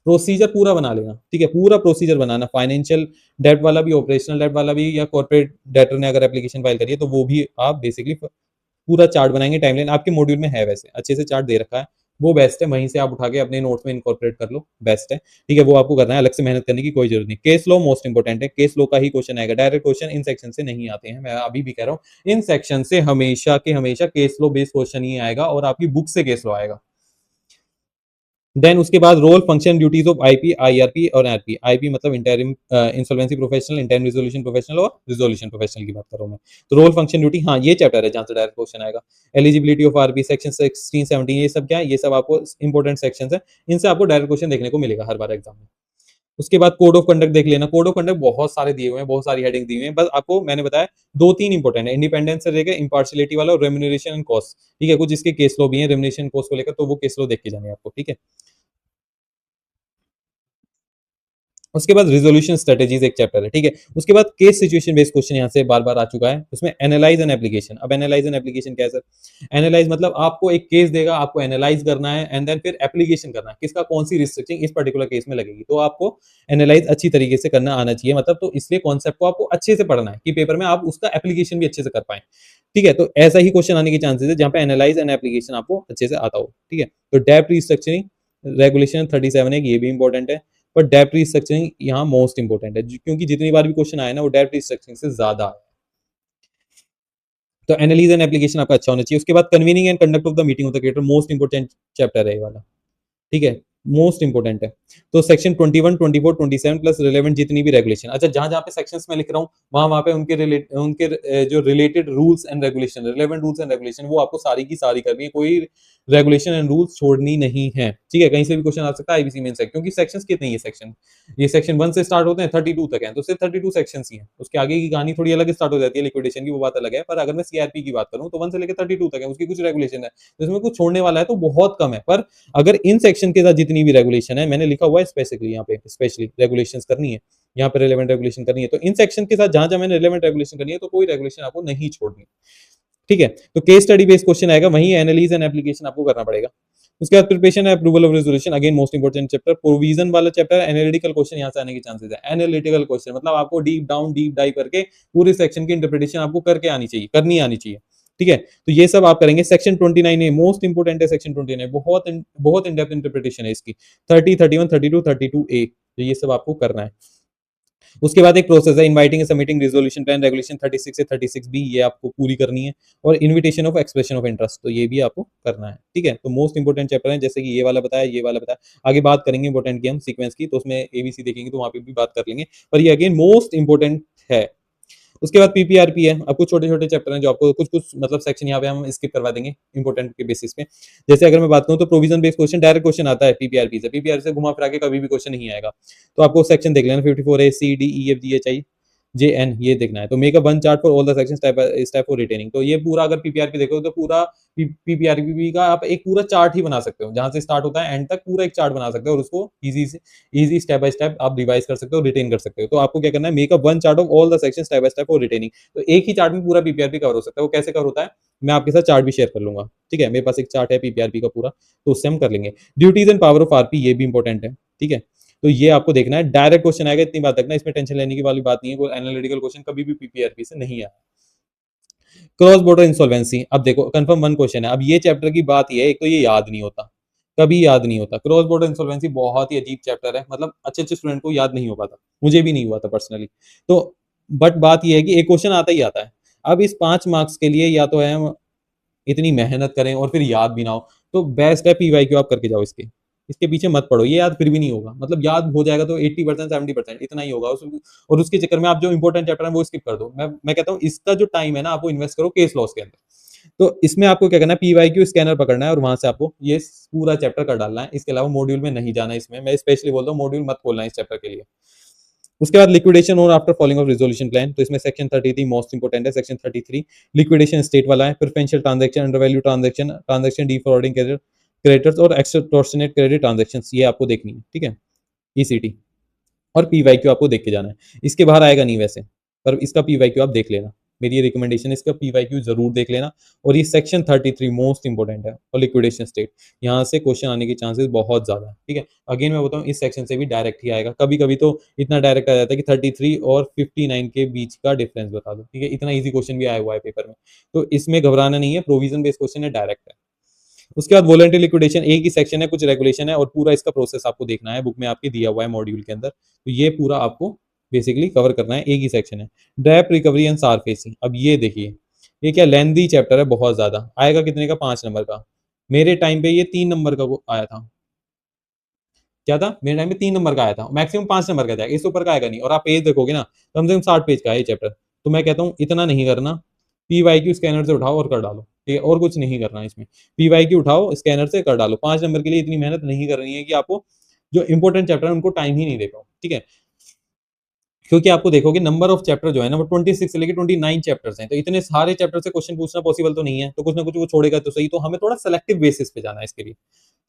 प्रोसीजर पूरा बना लेना, ठीक है, पूरा प्रोसीजर बनाना, फाइनेंशियल डेट वाला भी, ऑपरेशनल डेट वाला भी, या कॉर्पोरेट डेटर ने अगर एप्लीकेशन फाइल करी है तो वो भी आप बेसिकली पूरा चार्ट बनाएंगे। टाइमलाइन आपके मॉड्यूल में है, वैसे अच्छे से चार्ट दे रखा है, वो बेस्ट है, वहीं से आप उठा के अपने नोट्स में इनकॉर्पोरेट कर लो, बेस्ट है, ठीक है। वो आपको करना है, अलग से मेहनत करने की कोई जरूरत नहीं। केस लो मोस्ट इंपोर्टेंट है, केस लो का ही क्वेश्चन आएगा, डायरेक्ट क्वेश्चन इन सेक्शन से नहीं आते हैं, मैं अभी भी कह रहा हूँ, इन सेक्शन से हमेशा के हमेशा केस लो बेस्ड क्वेश्चन ही आएगा और आपकी बुक से केस लो आएगा। देन उसके बाद role function duties of IP, IRP और आरपी। आईपी मतलब interim insolvency professional, interim resolution professional और रिजोल्यूशन प्रोफेशनल की बात कर रहा हूं मैं। तो रोल फंक्शन ड्यूटी, हाँ ये चैप्टर है जहां से डायरेक्ट क्वेश्चन आएगा। एलिजिबिलिटी ऑफ आरपी सेक्शन 16, 17, ये सब क्या है, ये सब आपको इंपॉर्टेंट सेक्शंस है, इनसे आपको डायरेक्ट क्वेश्चन देखने को मिलेगा हर बार एग्जाम में। उसके बाद कोड ऑफ कंडक्ट देख लेना। कोड ऑफ कंडक्ट बहुत सारे दिए हुए हैं, बहुत सारी हेडिंग दी हुई हैं, बस आपको मैंने बताया दो तीन इंपॉर्टेंट है, इंडिपेंडेंस से लेकर इम्पार्शियलिटी वाला और रेम्यूनरेशन एंड कॉस्ट। ठीक है, कुछ इसके केस लो भी है रेम्यूनरेशन कॉस्ट को लेकर, तो वो केस लो देख के जाने आपको। ठीक है, उसके बाद रिजोल्यूशन स्ट्रेटेजीज एक चैप्टर है। ठीक है, उसके बाद केस सिचुएशन बेस्ड क्वेश्चन यहाँ से बार बार आ चुका है, उसमें एनालाइज एंड एप्लीकेशन। अब एनालाइज एंड एप्लीकेशन क्या है सर? एनालाइज मतलब आपको एक केस देगा, आपको एनालाइज करना है एंड देन फिर एप्लीकेशन करना है, किसका कौन सी रिस्ट्रिक्टिंग इस पर्टिकुलर केस में लगेगी, तो आपको एनालाइज अच्छी तरीके से करना आना चाहिए, मतलब तो इसलिए कॉन्सेप्ट को आपको अच्छे से पढ़ना है कि पेपर में आप उसका एप्लीकेशन भी अच्छे से कर पाए। ठीक है, तो ऐसा ही क्वेश्चन आने के चांसेस है जहाँ पे एनालाइज एंड एप्लीकेशन आपको अच्छे से आता हो। ठीक है, तो डेप्थ रिस्ट्रक्चरिंग रेगुलेशन 37 है, ये भी इंपॉर्टेंट है, पर डेप्थ रिस्ट्रक्चरिंग यहाँ मोस्ट इंपोर्टेंट है, क्योंकि जितनी बार भी क्वेश्चन आया ना वो डेप्थ रिस्ट्रक्चरिंग से ज्यादा है। तो एनालिसिस एंड एप्लीकेशन आपका अच्छा होना चाहिए। उसके बाद convening and conduct of the meeting of the creator, most important chapter है ये वाला। ठीक है, मोस्ट इंपोर्टेंट है। तो सेक्शन 21, 24, 27 प्लस रिलेवेंट जितनी भी रेगुलेशन, अच्छा जहां जहां पे सेक्शंस में लिख रहा हूँ वहां वहां पे उनके जो related rules and regulation, relevant rules and regulation, वो आपको सारी की सारी करनी है, कोई रेगुलेशन एंड रूल्स छोड़नी नहीं है। ठीक है, कहीं से भी क्वेश्चन आ सकता है आईबीसी मेन से, क्योंकि सेक्शंस कितने हैं सेक्शन, ये सेक्शन 1 से स्टार्ट होते हैं 32 तक है, तो सिर्फ 32 सेक्शंस ही हैं। उसके आगे की कहानी थोड़ी अलग स्टार्ट हो जाती है लिक्विडेशन की, वो बात अलग है, पर अगर मैं सीआरपी की बात करूं तो 1 से लेकर 32 तक है, उसकी कुछ रेगुलेशन है, जिसमें कुछ छोड़ने वाला है तो बहुत कम है। पर अगर इन सेक्शन के साथ जितनी भी रेगुलेशन है, मैंने लिखा हुआ है स्पेसिफिकली यहाँ पे, स्पेशली रेगुलेशंस करनी है, यहाँ पे रिलेवेंट रेगुलेशन करनी है, तो इन सेक्शन के साथ जहां जहां मैंने रिलेवेंट रेगुलेशन करनी है तो कोई रेगुलेशन आपको नहीं छोड़नी। ठीक है, तो केस स्टडी बेस्ड क्वेश्चन आएगा, वहीं एनालिसिस एंड एप्लीकेशन आपको करना पड़ेगा। उसके बाद preparation and approval of resolution, again most important chapter. Provision वाला चैप्टर, एनालिटिकल क्वेश्चन यहाँ से आने के चांसेस है। एनालिटिकल क्वेश्चन मतलब आपको डीप डाउन डीप डाइव करके पूरे सेक्शन की इंटरप्रिटेशन आपको करके आनी चाहिए, करनी आनी चाहिए। ठीक है, तो ये सब आप करेंगे। सेक्शन 29 ए मोस्ट इंपोर्टेंट है, सेक्शन 29 बहुत बहुत इन डेप्थ इंटरप्रिटेशन है इसकी। 30, 31, 32, 32 ए, तो ये सब आपको करना है। उसके बाद एक प्रोसेस है inviting submitting resolution plan, regulation 36 से 36 बी, ये आपको पूरी करनी है। और invitation of expression of interest, तो ये भी आपको करना है। ठीक है, तो मोस्ट इंपोर्टेंट चैप्टर है, जैसे कि ये वाला बताया, ये वाला बताया। आगे बात करेंगे इंपोर्टेंट की हम सीक्वेंस की, तो उसमें एबीसी देखेंगे तो वहां पे भी बात कर लेंगे, पर ये अगेन मोस्ट इंपोर्टेंट है। उसके बाद पीपीआरपी है, अब कुछ छोटे छोटे चैप्टर हैं जो आपको कुछ कुछ मतलब सेक्शन यहाँ पे हम स्किप करवा देंगे इंपोर्टेंट के बेसिस पे। जैसे अगर मैं बात करूँ तो provision based question direct question आता है पीपीआरपी से, पीपीआर से घुमा फिरा के कभी भी क्वेश्चन नहीं आएगा, तो आपको सेक्शन देख लेना 54 A C D E F G H I J N, ये देखना है। तो make a one chart for all the sections type for retaining, तो ये पूरा अगर पीपीआरपी देखो तो पूरा पीपीआरपी का आप एक पूरा चार्ट ही बना सकते हो, जहां से स्टार्ट होता है एंड तक पूरा एक चार्ट बना सकते हो, और उसको इजी स्टेप बाय स्टेप आप रिवाइज कर सकते हो, रिटेन कर सकते हो। तो आपको क्या करना है, make a one chart of all the sections type by step for retaining, तो एक ही चार्ट में पूरा पीपीआरपी कवर हो सकता है। वो कैसे कवर होता है, मैं आपके साथ चार्ट भी शेयर कर लूंगा। ठीक है, मेरे पास एक चार्ट है पीपीआरपी का पूरा, तो उससे हम कर लेंगे। Duties and power of RP, ये भी इंपॉर्टेंट है। ठीक है, तो ये आपको देखना है, डायरेक्ट क्वेश्चन आएगा, इतनी बात रखना, इसमें टेंशन लेने की वाली बात नहीं है, कोई एनालिटिकल क्वेश्चन कभी भी पीपीआरपी से नहीं आया। क्रॉस बॉर्डर इंसॉल्वेंसी, अब देखो कंफर्म वन क्वेश्चन है, अब ये चैप्टर की बात ये है, एक तो ये याद नहीं होता, कभी याद नहीं होता। क्रॉस बॉर्डर इंसॉल्वेंसी बहुत ही अजीब चैप्टर है, मतलब अच्छे अच्छे स्टूडेंट को याद नहीं हो पाता, मुझे भी नहीं हुआ था पर्सनली। तो बट बात ये है कि एक क्वेश्चन आता ही आता है। अब इस 5 मार्क्स के लिए या तो है हम इतनी मेहनत करें और फिर याद भी ना हो, तो बेस्ट है पीवाईक्यू आप करके जाओ इसके, इसके पीछे मत पड़ो, ये याद फिर भी नहीं होगा, मतलब याद हो जाएगा तो 80% 70% इतना ही होगा और उसके चक्कर में आप जो इंपॉर्टेंट चैप्टर है वो स्किप कर दो। मैं कहता हूँ इसका जो टाइम है ना, आपको इन्वेस्ट करो केस लॉस के अंदर। तो इसमें आपको क्या करना है, पीवाईक्यू स्कैनर पकड़ना है और वहां से आपको ये पूरा चैप्टर कर डालना है, इसके अलावा मॉड्यूल में नहीं जाना है। इसमें मैं स्पेशली बोलता हूँ मॉड्यूल मत खोलना है इस चैप्टर के लिए। उसके बाद लिक्विडेशन और after following of resolution plan, तो इसमें सेक्शन 33 मोस्ट इंपोर्टेंट है। सेक्शन 33 लिक्विडेशन स्टेट वाला है, preferential transaction, under value transaction, transaction defrauding creditors और एक्सटॉर्शनेट क्रेडिट ट्रांजैक्शंस, ये आपको देखनी है। ठीक है, ईसीटी और पीवाईक्यू आपको देख के जाना है, इसके बाहर आएगा नहीं वैसे, पर इसका पीवाईक्यू आप देख लेना, मेरी ये रिकमेंडेशन है, इसका पीवाईक्यू जरूर देख लेना। और ये सेक्शन 33 मोस्ट इंपोर्टेंट है, और लिक्विडेशन स्टेट, यहाँ से क्वेश्चन आने के चांसेस बहुत ज्यादा है। ठीक है, अगेन मैं बताऊँ इस सेक्शन से भी डायरेक्ट ही आएगा, कभी कभी तो इतना डायरेक्ट आ जाता है कि 33 और 59 के बीच का डिफरेंस बता दो। ठीक है, इतना ईजी क्वेश्चन भी आया हुआ है पेपर में, तो इसमें घबराना नहीं है, प्रोविजन बेस्ड क्वेश्चन है, डायरेक्ट है। उसके बाद वॉलंटरी लिक्विडेशन, एक ही सेक्शन है, कुछ रेगुलेशन है, और पूरा इसका प्रोसेस आपको देखना है, बुक में आपके दिया हुआ है मॉड्यूल के अंदर, तो ये पूरा आपको बेसिकली कवर करना है, एक ही सेक्शन है। डेप्थ रिकवरी एंड सार फेसिंग, अब ये देखिए, ये क्या लेंदी चैप्टर है, बहुत ज्यादा आएगा, कितने का, 5 नंबर का। मेरे टाइम पे ये 3 नंबर का आया था, क्या था मेरे टाइम पे 3 नंबर का आया था, मैक्सिमम 5 नंबर का था, इससे ऊपर का आएगा नहीं। और आप पेज देखोगे ना, कम से कम 60 पेज का है ये चैप्टर, तो मैं कहता हूँ इतना नहीं करना, पीवाईक्यू स्कैनर से उठाओ और कर डालो। ठीक है, और कुछ नहीं करना इसमें, पीवाईक्यू उठाओ स्कैनर से कर डालो, 5 नंबर के लिए इतनी मेहनत नहीं करनी है कि आपको जो इंपॉर्टेंट चैप्टर है उनको टाइम ही नहीं दे पाओ, ठीक है। क्योंकि आपको देखोगे नंबर ऑफ चैप्टर जो है ना वो 26 से लेके 29 चैप्टर्स हैं, तो इतने सारे चैप्टर से क्वेश्चन पूछना पॉसिबल तो नहीं है, तो कुछ ना कुछ वो छोड़ेगा तो सही, तो हमें थोड़ा सेलेक्टिव बेसिस पे जाना है इसके लिए।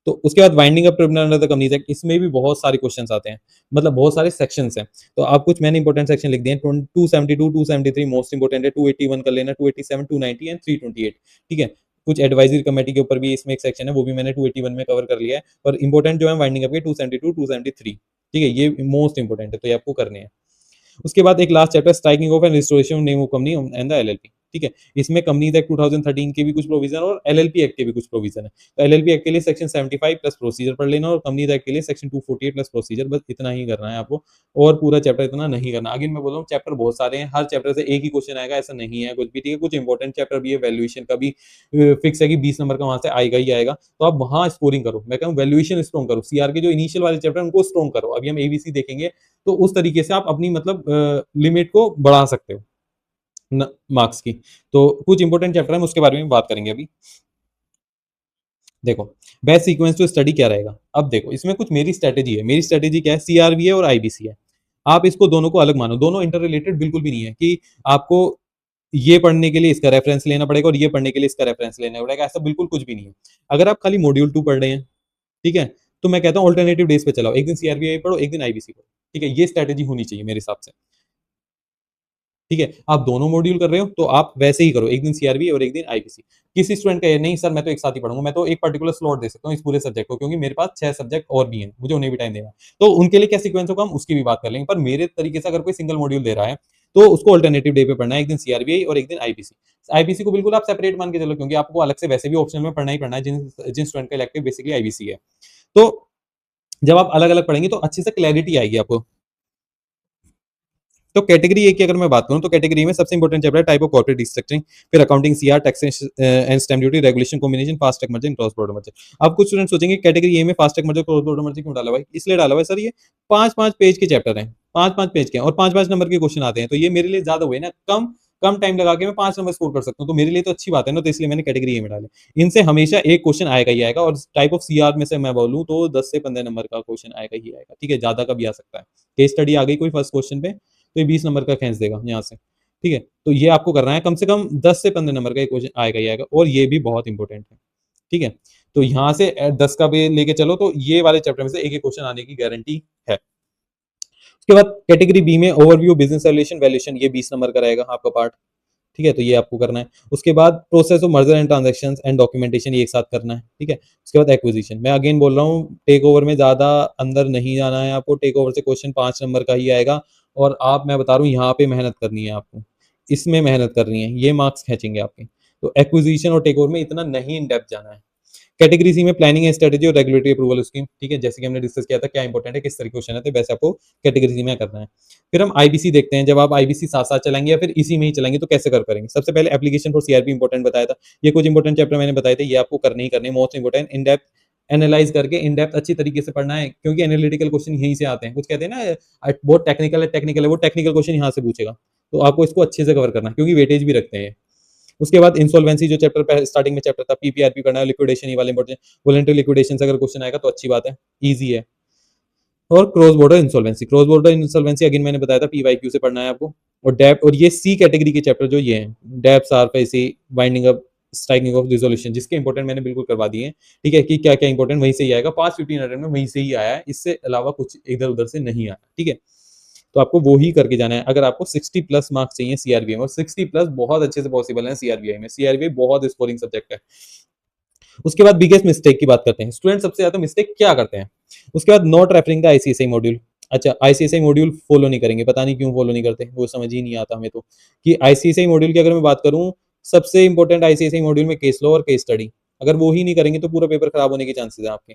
तो उसके बाद winding up tribunal under the companies act, इसमें भी बहुत सारे क्वेश्चंस आते हैं, मतलब बहुत सारे सेक्शंस हैं। तो आप कुछ मैंने इंपॉर्टेंट सेक्शन लिख दिए हैं, 272 273 मोस्ट इंपॉर्टेंट है, 281 कर लेना, 287 290 एंड 328, ठीक है। कुछ एडवाइजरी कमेटी के ऊपर भी इसमें एक सेक्शन है, वो भी मैंने 281 में कवर कर लिया है, और इंपॉर्टेंट जो है वाइंडिंग अप के 272 273, ठीक है, ये मोस्ट इंपॉर्टेंट है, तो ये आपको करने हैं। उसके बाद एक last chapter striking off and restoration name of company and the LLP, ठीक है। इसमें कंपनीज एक्ट 2013 के भी कुछ प्रोविजन और एलएलपी एक्ट के भी कुछ प्रोविजन है। तो एलएलपी एक्ट के लिए सेक्शन 75 प्लस प्रोसीजर पढ़ लेना, और कंपनीज एक्ट के लिए सेक्शन 248 प्लस प्रोसीजर, बस इतना ही करना है आपको, और पूरा चैप्टर इतना नहीं करना। अगेन मैं बोल रहा हूँ चैप्टर बहुत सारे हैं, हर चैप्टर से एक ही क्वेश्चन आएगा ऐसा नहीं है कुछ भी, ठीक है। कुछ इंपॉर्टेंट चैप्टर भी है, वैल्यूएशन का भी फिक्स है कि 20 नंबर का वहां से आएगा ही आएगा, तो आप वहां स्कोरिंग करो। मैं कहूँ वैल्यूएशन स्ट्रॉन्ग करो, सीआर के जो इनिशियल वाले चैप्टर उनको स्ट्रॉन्ग करो। अभी हम एबीसी देखेंगे, तो उस तरीके से आप अपनी मतलब लिमिट को बढ़ा सकते हो मार्क्स की। तो कुछ इंपॉर्टेंट चैप्टर है, उसके बारे में बात करेंगे अभी। देखो बेस्ट सीक्वेंस टू स्टडी क्या रहेगा, अब देखो इसमें कुछ मेरी स्ट्रेटेजी है। मेरी स्ट्रेटेजी क्या है, सीआरबी है और आईबीसी है। आप इसको दोनों को अलग मानो, दोनों इंटर रिलेटेड बिल्कुल भी नहीं है कि आपको ये पढ़ने के लिए इसका रेफरेंस लेना पड़ेगा और ये पढ़ने के लिए इसका रेफरेंस लेना पड़ेगा, ऐसा बिल्कुल कुछ भी नहीं है। अगर आप खाली मॉड्यूल 2 पढ़ रहे हैं, ठीक है, तो मैं कहता हूँ ऑल्टरनेटिव डेज पे चलाओ, एक दिन सीआरबीआई पढ़ो, एक दिन आईबीसी पढ़ो, ठीक है। ये स्ट्रेटेजी होनी चाहिए मेरे हिसाब से, ठीक है। आप दोनों मॉड्यूल कर रहे हो तो आप वैसे ही करो, एक दिन सीआरबी और एक दिन आईपीसी। किसी स्टूडेंट का नहीं सर मैं तो एक साथ ही पढ़ूंगा, मैं तो एक पर्टिकुलर स्लॉट दे सकता हूँ इस पूरे सब्जेक्ट को, क्योंकि मेरे पास 6 सब्जेक्ट और भी हैं, मुझे उन्हें भी टाइम देना है, तो उनके लिए क्या सीक्वेंस होगा हम उसकी भी बात कर लेंगे। पर मेरे तरीके से अगर कोई सिंगल मॉड्यूल दे रहा है तो उसको अल्टरनेटिव डे पे पढ़ना है, एक दिन सीआरबीआई और एक दिन आईपीसी। आईपीसी को बिल्कुल आप सेपरेट मान के चलो, क्योंकि आपको अलग से वैसे भी ऑप्शन में पढ़ना ही पढ़ना है, जिन स्टूडेंट का इलेक्टिव बेसिकली आईबीसी है। तो जब आप अलग अलग पढ़ेंगे तो अच्छे से क्लैरिटी आएगी आपको। तो कैटेगरी ए की अगर मैं बात करूं तो कैटेगरी में सबसे इंपॉर्टेंट चैप्टर है टाइप ऑफ कॉर्पोरेट रिस्ट्रक्चरिंग, फिर accounting, CR, taxation and stamp duty, regulation, combination, fast track merger, cross border merger. अब कुछ स्टूडेंट सोचेंगे कैटेगरी ए में fast track merger, cross border merger क्यों डाला भाई? इसलिए डाला भाई सर ये 5-5 पेज के चैप्टर हैं, 5-5 पेज के, और 5-5 नंबर के क्वेश्चन आते हैं, तो ये मेरे लिए ज्यादा हुए ना, कम कम टाइम लगा के मैं 5 नंबर स्कोर कर सकता हूँ, तो मेरे लिए तो अच्छी बात है ना, तो इसलिए मैंने कैटेगरी ए में डाले। इनसे हमेशा एक क्वेश्चन आएगा ही आएगा, और टाइप ऑफ सीआर में से मैं बोलूँ तो 10 से 15 नंबर का क्वेश्चन आएगा ही आएगा, ठीक है, ज्यादा का भी आ सकता है। केस स्टडी आ गई कोई फर्स्ट क्वेश्चन पे तो ये 20 नंबर का खींच देगा यहाँ से, ठीक है। तो ये आपको करना है, कम से कम 10 से 15 नंबर का एक क्वेश्चन आएगा ही आएगा, और ये भी बहुत इंपॉर्टेंट है, ठीक है। तो यहाँ से 10 का भी लेके चलो तो ये वाले चैप्टर में से एक एक क्वेश्चन आने की गारंटी है। उसके बाद कैटेगरी बी में ओवरव्यू, बिजनेस रिलेशन, वैल्यूएशन, ये 20 नंबर का रहेगा आपका पार्ट, ठीक है, तो ये आपको करना है। उसके बाद process of merger and transaction and documentation, ये एक साथ करना है, ठीक है। उसके बाद एक्विजिशन, मैं अगेन बोल रहा हूँ टेक ओवर में ज्यादा अंदर नहीं जाना है आपको, टेक ओवर से क्वेश्चन 5 नंबर का ही आएगा, और आप मैं बता रहा हूँ यहाँ पे मेहनत करनी है आपको, इसमें मेहनत करनी है, ये मार्क्स खींचेंगे आपके। तो एक्विजिशन और टेक ओवर में इतना नहीं इन डेप्थ जाना है। कैटेगरी सी में प्लानिंग एंड स्ट्रेटेजी और रेगुलेटरी अप्रूवल स्कीम, ठीक है, जैसे कि हमने डिस्कस किया था क्या इंपॉर्टेंट है, किस तरह के क्वेश्चन है, तो वैसे आपको कैटेगरी सी में करना है। फिर हम आईबीसी देखते हैं, जब आप आईबीसी साथ साथ चलाएंगे या फिर इसी में ही चलाएंगे तो कैसे करेंगे। सबसे पहले एप्लीकेशन फॉर सीआरपी इंपॉर्टेंट बताया था, ये कुछ इंपॉर्टेंट चैप्टर मैंने बताए थे, ये आपको करने ही करने, most important in depth analyse करके इन डेप्थ अच्छी तरीके से पढ़ना है, क्योंकि एनालिटिकल क्वेश्चन यहीं से आते हैं। कुछ कहते हैं ना बहुत टेक्निकल है, वो टेक्निकल क्वेश्चन यहाँ से पूछेगा, तो आपको इसको अच्छे से कवर करना है, क्योंकि वेटेज भी रखते हैं। उसके बाद इंसॉल्वेंसी जो चैप्टर स्टार्टिंग में चैप्टर था, पीपीआरपी करना है, लिक्विडेशन, ये वाले इंपॉर्टेंट, वॉलंटरी लिक्विडेशन से अगर क्वेश्चन आएगा तो अच्छी बात है, इजी है। और cross border insolvency, cross border insolvency again मैंने बताया था पीवाईक्यू से पढ़ना है आपको। और डेप्थ, और ये सी कैटेगरी के चैप्टर जो ये हैं, depth, RPC, winding up, striking off resolution, जिसके इंपॉर्टेंट मैंने बिल्कुल करवा दिए हैं, ठीक है, कि क्या क्या इंपॉर्टेंट वहीं से ही आएगा, 5-15 अटेम्प्ट में वहीं से ही आया है, इससे अलावा कुछ इधर उधर से नहीं आया, ठीक है। तो आपको वो ही करके जाना है अगर आपको 60 प्लस मार्क्स चाहिए सीआरबीआई में, और 60 प्लस बहुत अच्छे से पॉसिबल है सीआरबीआई में, सीआरबीआई बहुत स्कोरिंग सब्जेक्ट है। उसके बाद बिगेस्ट मिस्टेक की बात करते हैं, स्टूडेंट सबसे ज्यादा मिस्टेक क्या करते हैं। उसके बाद not referring the ICSI module, अच्छा आईसीएसआई मॉड्यूल फॉलो नहीं करेंगे, पता नहीं क्यों फॉलो नहीं करते, वो समझ ही नहीं आता हमें तो, कि आईसीएसआई मॉड्यूल की अगर मैं बात करूं, सबसे इंपॉर्टेंट आईसीएसआई मॉड्यूल में केस लॉ और केस स्टडी, अगर वो ही नहीं करेंगे तो पूरा पेपर खराब होने के चांसेस है आपके।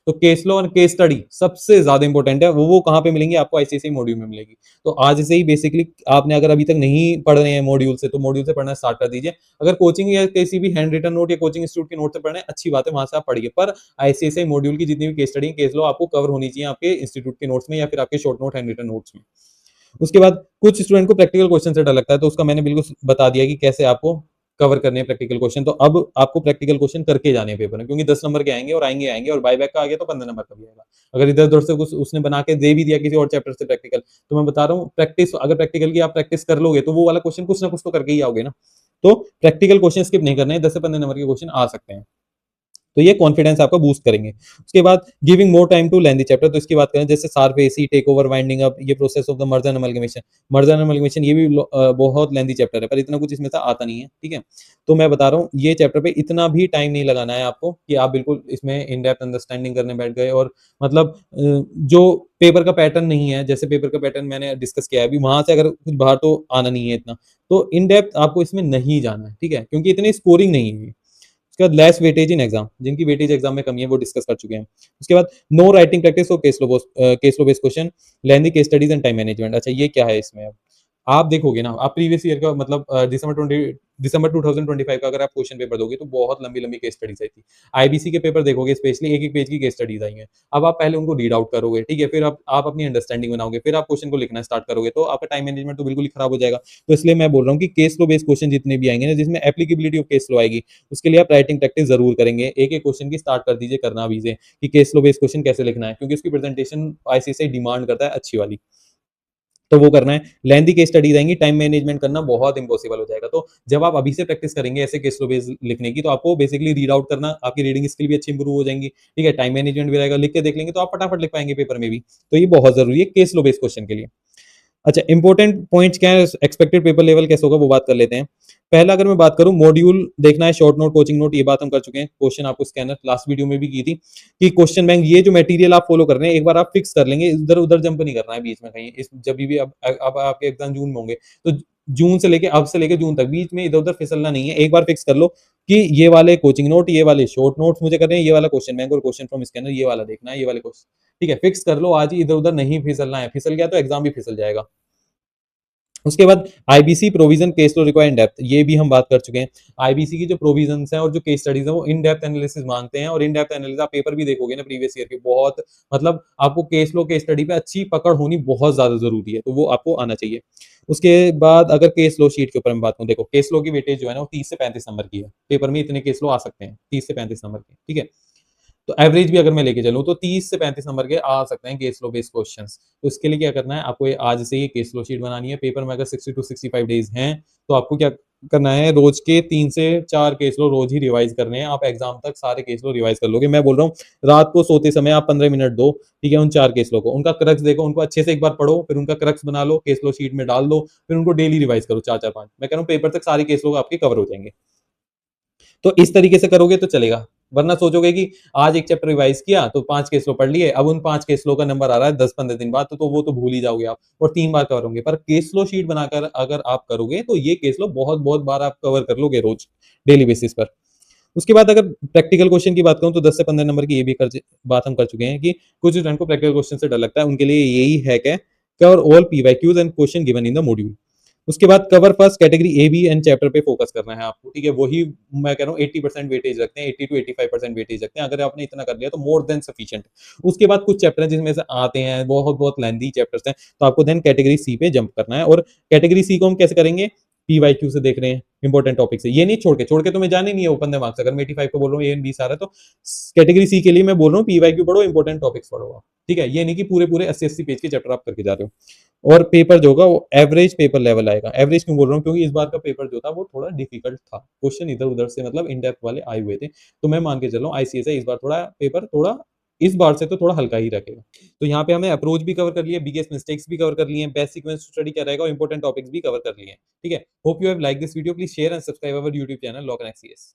तो केस लॉ और केस स्टडी सबसे ज्यादा इंपॉर्टेंट है, वो कहाँ पे मिलेंगी आपको, आईसीएसई मॉड्यूल में मिलेगी। तो आज से ही बेसिकली आपने अगर अभी तक नहीं पढ़ रहे हैं मॉड्यूल से, तो मॉड्यूल से पढ़ना स्टार्ट कर दीजिए। अगर कोचिंग या किसी भी हैंड रिटन नोट या कोचिंग इंस्टीट्यूट के नोट से पढ़ना है, अच्छी बात है, वहां से आप पढ़िए, पर आईसीएसई मॉड्यूल की जितनी भी केस स्टडी केस लॉ आपको कवर होनी चाहिए आपके इंस्टीट्यूट के नोट्स में या फिर आपके short note handwritten notes में। उसके बाद कुछ स्टूडेंट को प्रैक्टिकल क्वेश्चन से डर लगता है, तो उसका मैंने बिल्कुल बता दिया कि कैसे आपको कवर करने हैं प्रैक्टिकल क्वेश्चन, तो अब आपको प्रैक्टिकल क्वेश्चन करके जाने हैं पेपर में, क्योंकि 10 नंबर के आएंगे और आएंगे आएंगे, और बाय बैक का आ गया तो 15 नंबर का भी आएगा। अगर इधर उधर से कुछ उसने बना के दे भी दिया किसी और चैप्टर से प्रैक्टिकल, तो मैं बता रहा हूँ प्रैक्टिस, अगर प्रैक्टिकल की आप प्रैक्टिस कर लोगे तो वो वाला क्वेश्चन कुछ ना कुछ तो करके ही आओगे ना। तो प्रैक्टिकल क्वेश्चन स्किप नहीं करने हैं, 10 से 15 नंबर के क्वेश्चन आ सकते हैं, तो ये कॉन्फिडेंस आपका बूस्ट करेंगे। उसके बाद giving more time to lengthy chapter, तो इसकी बात करें जैसे SARFAESI, take over, winding up, ये process of the merger and amalgamation. Merger and amalgamation ये भी बहुत लेंथी चैप्टर है, पर इतना कुछ इसमें से आता नहीं है, ठीक है। तो मैं बता रहा हूँ ये चैप्टर पे इतना भी टाइम नहीं लगाना है आपको कि आप बिल्कुल इसमें इन डेप्थ अंडरस्टैंडिंग करने बैठ गए, और मतलब जो पेपर का पैटर्न नहीं है, जैसे पेपर का पैटर्न मैंने डिस्कस किया है अभी, वहां से अगर कुछ बाहर तो आना नहीं है इतना, तो इन डेप्थ आपको इसमें नहीं जाना है, ठीक है, क्योंकि इतनी स्कोरिंग नहीं है। उसके बाद लेस वेटेज इन एग्जाम, जिनकी वेटेज एग्जाम में कमी है वो डिस्कस कर चुके हैं। उसके बाद नो राइटिंग प्रैक्टिस और case low based question, lengthy case studies and time management. अच्छा ये क्या है इसमें, अब आप देखोगे ना, आप प्रीवियस ईयर का मतलब दिसंबर 2025 का अगर आप क्वेश्चन पेपर दोगे तो बहुत लंबी लंबी केस स्टडीज आई थी। आईबीसी के पेपर देखोगे स्पेशली एक एक पेज की केस स्टडीज आई हैं। अब आप पहले उनको रीड आउट करोगे, ठीक है, फिर आप अपनी अंडरस्टैंडिंग बनाओगे, फिर आप क्वेश्चन को लिखना स्टार्ट करोगे, तो आपका टाइम मैनेजमेंट तो बिल्कुल ही खराब हो जाएगा। तो इसलिए मैं बोल रहा हूँ कि केस लो बेस्ड क्वेश्चन जितने भी आएंगे ना, जिसमें एप्लीकेबिलिटी ऑफ केस लो आएगी, उसके लिए आप राइटिंग प्रैक्टिस जरूर करेंगे। एक एक क्वेश्चन की स्टार्ट कर दीजिए करना अभी से, कि केस लो बेस्ड क्वेश्चन कैसे लिखना है, क्योंकि उसकी प्रेजेंटेशन आईसीएसआई डिमांड करता है अच्छी वाली, तो वो करना है। लेंथी केस स्टडीज आएंगी, टाइम मैनेजमेंट करना बहुत इंपॉसिबल हो जाएगा। तो जब आप अभी से प्रैक्टिस करेंगे ऐसे केस लो बेस लिखने की, तो आपको बेसिकली रीड आउट करना, आपकी रीडिंग स्किल भी अच्छी इंप्रूव हो जाएंगी, ठीक है, टाइम मैनेजमेंट भी रहेगा, लिख के देख लेंगे तो आप फटाफट लिख पाएंगे पेपर में भी। तो ये बहुत जरूरी है केस लो बेस क्वेश्चन के लिए। अच्छा इंपॉर्टेंट पॉइंट्स क्या है, एक्सपेक्टेड पेपर लेवल कैसे होगा वो बात कर लेते हैं। पहला अगर मैं बात करूं, मॉड्यूल देखना है, शॉर्ट नोट, कोचिंग नोट, ये बात हम कर चुके हैं। क्वेश्चन आपको स्कैनर लास्ट वीडियो में भी की थी कि क्वेश्चन बैंक, ये जो मटेरियल आप फॉलो कर रहे हैं एक बार आप फिक्स कर लेंगे, इधर उधर जंप नहीं करना है बीच में कहीं, इस जब भी अब आपके एग्जाम जून में होंगे, तो जून से लेके अब से लेके जून तक बीच में इधर उधर फिसलना नहीं है। एक बार फिक्स कर लो कि ये वाले कोचिंग नोट, ये वाले शॉर्ट नोट्स मुझे करने हैं, ये वाला क्वेश्चन बैंक और क्वेश्चन फ्रॉम स्कैनर ये वाला देखना है, ये वाले क्वेश्चन, ठीक है, फिक्स कर लो आज ही, इधर उधर नहीं फिसलना है, फिसल गया तो एग्जाम भी फिसल जाएगा। उसके बाद IBC provision case low require in depth, ये भी हम बात कर चुके हैं। आईबीसी की जो प्रोविजंस हैं और जो केस स्टडीज हैं वो इन डेप्थ एनालिसिस मांगते हैं, और इन डेप्थ एनालिसिस आप पेपर भी देखोगे ना प्रीवियस ईयर के, बहुत मतलब आपको केस लो केस स्टडी पे अच्छी पकड़ होनी बहुत ज्यादा जरूरी है, तो वो आपको आना चाहिए। उसके बाद अगर केस लो शीट के ऊपर मैं बात करूं, देखो केस लो की वेटेज जो है ना वो 30 से 35 नंबर की है, पेपर में इतने केस लो आ सकते हैं 30 से 35 नंबर के, ठीक है। तो एवरेज भी अगर मैं लेके चलूं तो 30 से 35 नंबर के आ सकते हैं केस लो बेस्ड क्वेश्चंस। तो इसके लिए क्या करना है, आपको ये आज से ही केस लो शीट बनानी है। पेपर में अगर 60 टू 65 डेज हैं तो आपको क्या करना है, रोज के 3 से 4 केस लो रोज ही रिवाइज करने हैं। आप एग्जाम तक सारे केस लो रिवाइज कर लोगे। मैं बोल रहा हूँ रात को सोते समय आप 15 मिनट दो, ठीक है, उन 4 केस लो को, उनका क्रक्स देखो, उनको अच्छे से एक बार पढ़ो, फिर उनका क्रक्स बना लो, केस लो शीट में डाल दो, फिर उनको डेली रिवाइज करो 4-4-5। मैं कह रहा हूँ पेपर तक सारे केस लो आपके कवर हो जाएंगे। तो इस तरीके से करोगे तो चलेगा, वरना सोचोगे कि आज एक चैप्टर रिवाइज किया तो 5 केस लो पढ़ लिए, अब उन 5 केस लो का नंबर आ रहा है 10-15 दिन बाद, तो वो तो भूल ही जाओगे आप, और 3 बार कवर होंगे। पर केस लो शीट बनाकर अगर आप करोगे तो ये केस लो बहुत बहुत बार आप कवर कर लोगे रोज डेली बेसिस पर। उसके बाद अगर प्रैक्टिकल क्वेश्चन की बात करूं तो 10 से 15 नंबर की ये भी बात हम कर चुके हैं कि कुछ स्टूडेंट को प्रैक्टिकल क्वेश्चन से डर लगता है, उनके लिए यही हैक है, cover all PYQs and question given in the module. उसके बाद cover first category A B and chapter पे फोकस करना है आपको, ठीक है, वही मैं कह रहा हूँ 80% वेटेज रखते हैं, 80 टू 85% वेटेज रखते हैं। अगर आपने इतना कर लिया तो मोर देन सफिशिएंट। उसके बाद कुछ चैप्टर हैं जिसमें से आते हैं बहुत बहुत लेंथी चैप्टर्स हैं, तो आपको देन कैटेगरी सी पे जंप करना है। और कैटेगरी सी को हम कैसे करेंगे, पीवाईक्यू से देख रहे हैं, इंपॉर्टेंट टॉपिक से, ये नहीं छोड़ के तो मैं जाने नहीं है वो 15 मार्क्स। अगर मैं 85 को बोल रहा हूँ ए एंड बी सारा, तो कैटेगरी सी के लिए मैं बोल रहा हूँ पीवाईक्यू पढ़ो, इंपॉर्टेंट टॉपिक्स पढ़ो आप, ठीक है। ये नहीं कि पूरे पूरे 80-80 पेज के चैप्टर आप करके जा रहे हो। और पेपर जो होगा वो एवरेज पेपर लेवल आएगा। एवरेज क्यों बोल रहा हूँ, क्योंकि इस बार का पेपर जो था वो थोड़ा डिफिकल्ट था, क्वेश्चन इधर उधर से मतलब इन डेप्थ वाले आए हुए थे। तो मैं मान के चल रहा हूँ आईसीएसआई इस बार थोड़ा पेपर थोड़ा इस बार से तो थोड़ा हल्का ही रखेगा। तो यहाँ पे हमें अप्रोच भी कवर कर लिया, बिगेस्ट मिस्टेक्स भी कवर कर लिए, बेस्ट सीक्वेंस स्टडी क्या रहेगा और इंपॉर्टेंट टॉपिक्स भी कवर कर लिए, ठीक है। Hope you have like this video, please share and subscribe our YouTube channel lock and एक्सीएस।